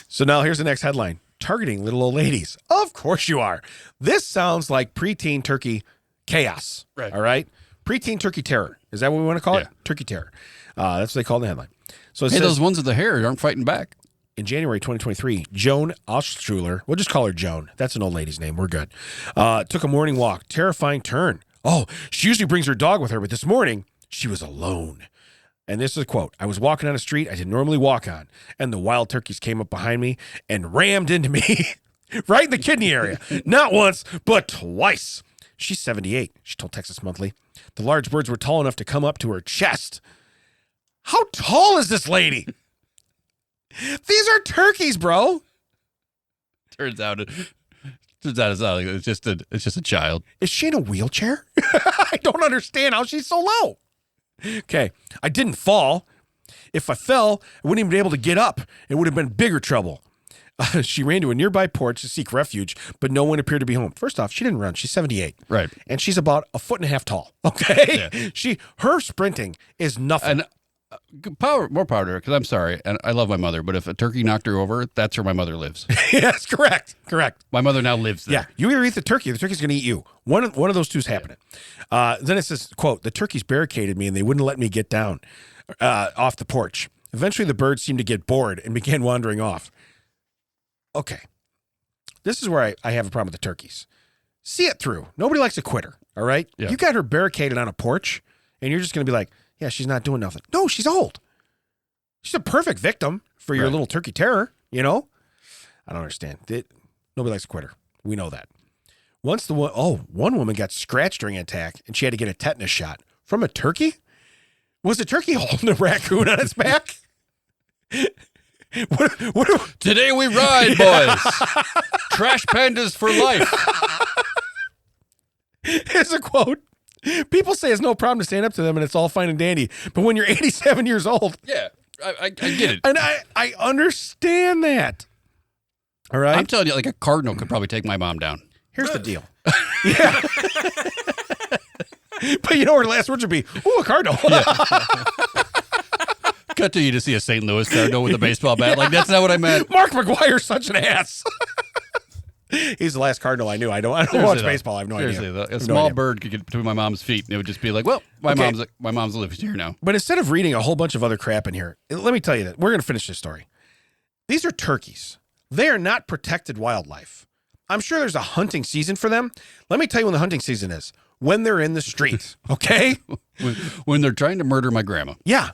So now here's the next headline. Targeting little old ladies. Of course you are. This sounds like preteen turkey chaos. Right. All right? Preteen turkey terror. Is that what we want to call it? Yeah. Turkey terror. That's what they call the headline. So it Hey, says, those ones with the hair aren't fighting back. in January 2023, Joan Oschuler, we'll just call her Joan. That's an old lady's name. We're good. Took a morning walk. Terrifying turn. Oh, she usually brings her dog with her, but this morning she was alone. And this is a quote. I was walking on a street I didn't normally walk on, and the wild turkeys came up behind me and rammed into me right in the kidney area. Not once, but twice. She's 78, she told Texas Monthly. The large birds were tall enough to come up to her chest. How tall is this lady? These are turkeys, bro. Turns out it's not like it's just a child. Is she in a wheelchair? I don't understand how she's so low. Okay, I didn't fall. If I fell, I wouldn't even be able to get up. It would have been bigger trouble. She ran to a nearby porch to seek refuge, but no one appeared to be home. First off, she didn't run. She's 78. Right. And she's about 1.5 feet tall. Okay? Yeah. Her sprinting is nothing. And more power to her, because I'm sorry, and I love my mother, but if a turkey knocked her over, that's where my mother lives. Yes, correct. My mother now lives there. Yeah, you either eat the turkey's going to eat you. One of those two is happening. Then it says, quote, the turkeys barricaded me and they wouldn't let me get down off the porch. Eventually, the birds seemed to get bored and began wandering off. Okay, this is where I have a problem with the turkeys. See it through. Nobody likes a quitter, all right? Yeah. You got her barricaded on a porch, and you're just going to be like, yeah, she's not doing nothing. No, she's old. She's a perfect victim for your little turkey terror, you know? I don't understand. Nobody likes a quitter. We know that. One woman got scratched during an attack, and she had to get a tetanus shot from a turkey? Was the turkey holding a raccoon on its back? What Today we ride, boys. Trash pandas for life. Here's a quote. People say it's no problem to stand up to them and it's all fine and dandy. But when you're 87 years old. Yeah, I get it. And I understand that. All right. I'm telling you, like a cardinal could probably take my mom down. Here's the deal. Yeah. But you know her last words would be, ooh, a cardinal. Yeah. Cut to you to see a St. Louis Cardinal with a baseball bat. Like, that's not what I meant. Mark McGuire's such an ass. He's the last cardinal I knew. I don't watch baseball. I have no idea. A small bird could get between my mom's feet, and it would just be like, well, my mom's lives here now. But instead of reading a whole bunch of other crap in here, let me tell you that we're going to finish this story. These are turkeys. They are not protected wildlife. I'm sure there's a hunting season for them. Let me tell you when the hunting season is. When they're in the street, okay? when they're trying to murder my grandma. Yeah,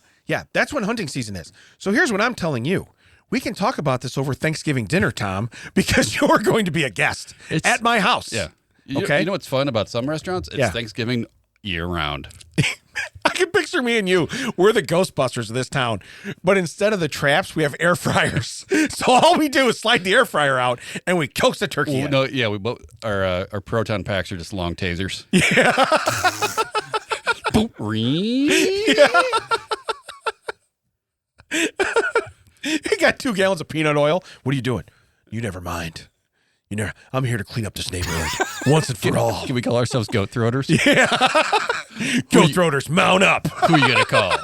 that's when hunting season is. So here's what I'm telling you. We can talk about this over Thanksgiving dinner, Tom, because you're going to be a guest at my house. Yeah. Okay. You know what's fun about some restaurants? It's Thanksgiving year round. I can picture me and you. We're the Ghostbusters of this town. But instead of the traps, we have air fryers. So all we do is slide the air fryer out and we coax the turkey in. No, yeah, we both our proton packs are just long tasers. Yeah. He got 2 gallons of peanut oil. What are you doing? You never mind. I'm here to clean up this neighborhood once and for all. Can we call ourselves goat throaters? Yeah. Goat throaters, mount up. Who are you going to call?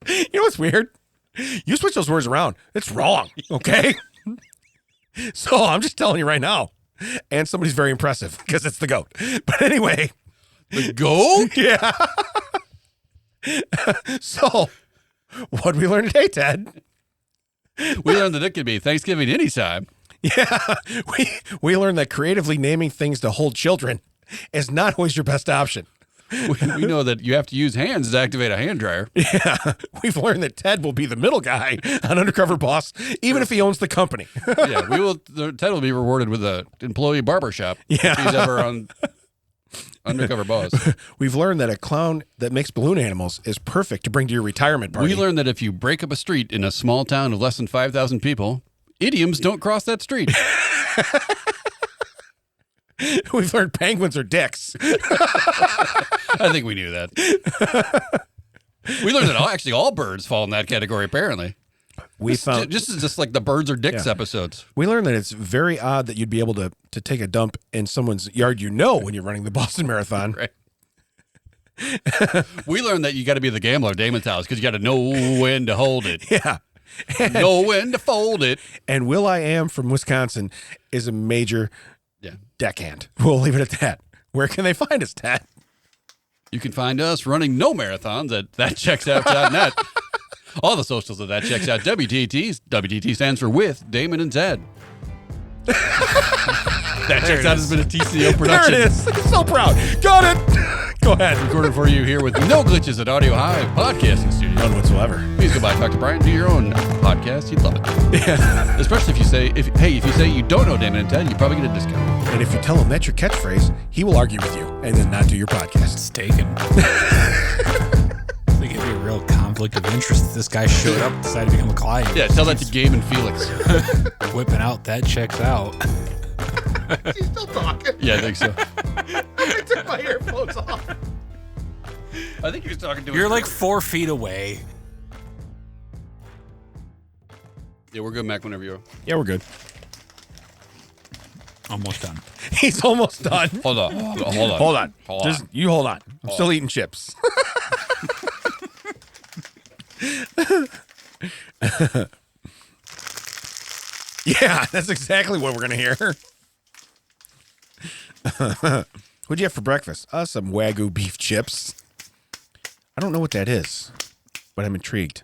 You know what's weird? You switch those words around. It's wrong. Okay. So I'm just telling you right now. And somebody's very impressive because it's the goat. But anyway. The goat? Yeah. So what did we learn today, Ted? We learned that it could be Thanksgiving anytime. Yeah. We learned that creatively naming things to hold children is not always your best option. We know that you have to use hands to activate a hand dryer. Yeah. We've learned that Ted will be the middle guy on Undercover Boss, even if he owns the company. Yeah, Ted will be rewarded with an employee barbershop if he's ever on Undercover Boss. We've learned that a clown that makes balloon animals is perfect to bring to your retirement party. We learned that if you break up a street in a small town of less than 5,000 people, idioms don't cross that street. We've learned penguins are dicks. I think we knew that. We learned that all birds fall in that category, apparently. We found just like the birds or dicks episodes. we learned that it's very odd that you'd be able to take a dump in someone's yard when you're running the Boston Marathon. Right. We learned that you got to be the gambler at Damon's house because you got to know when to hold it. Yeah. Know when to fold it. And Will.i.am from Wisconsin is a major deckhand. We'll leave it at that. Where can they find us, Dad? You can find us running no marathons at thatchecksout.net. All the socials of That Checks Out WTTs. WTT stands for With Damon and Ted. That Checks Out has been a TCO production. There it is. So proud. Got it. Go ahead. Recorded for you here with no glitches at Audio High Podcasting Studio. None whatsoever. Please go by, talk to Brian, do your own podcast. You'd love it. Yeah. Especially if you say, if you say you don't know Damon and Ted, you probably get a discount. And if you tell him that's your catchphrase, he will argue with you and then not do your podcast. It's taken. I think it'd be a real conflict of interest if this guy showed up and decided to become a client. Yeah, tell that to Gabe and Felix. Whipping out That Checks Out. He's still talking. Yeah, I think so. I took my earphones off. I think he was talking to You're us like earlier. 4 feet away. Yeah, we're good, Mac, whenever you're. Yeah, we're good. Almost done. He's almost done. Hold on. Hold on. Just you hold on. I'm still eating chips. Yeah, that's exactly what we're gonna hear. What'd you have for breakfast? Some Wagyu beef chips. I don't know what that is, but I'm intrigued.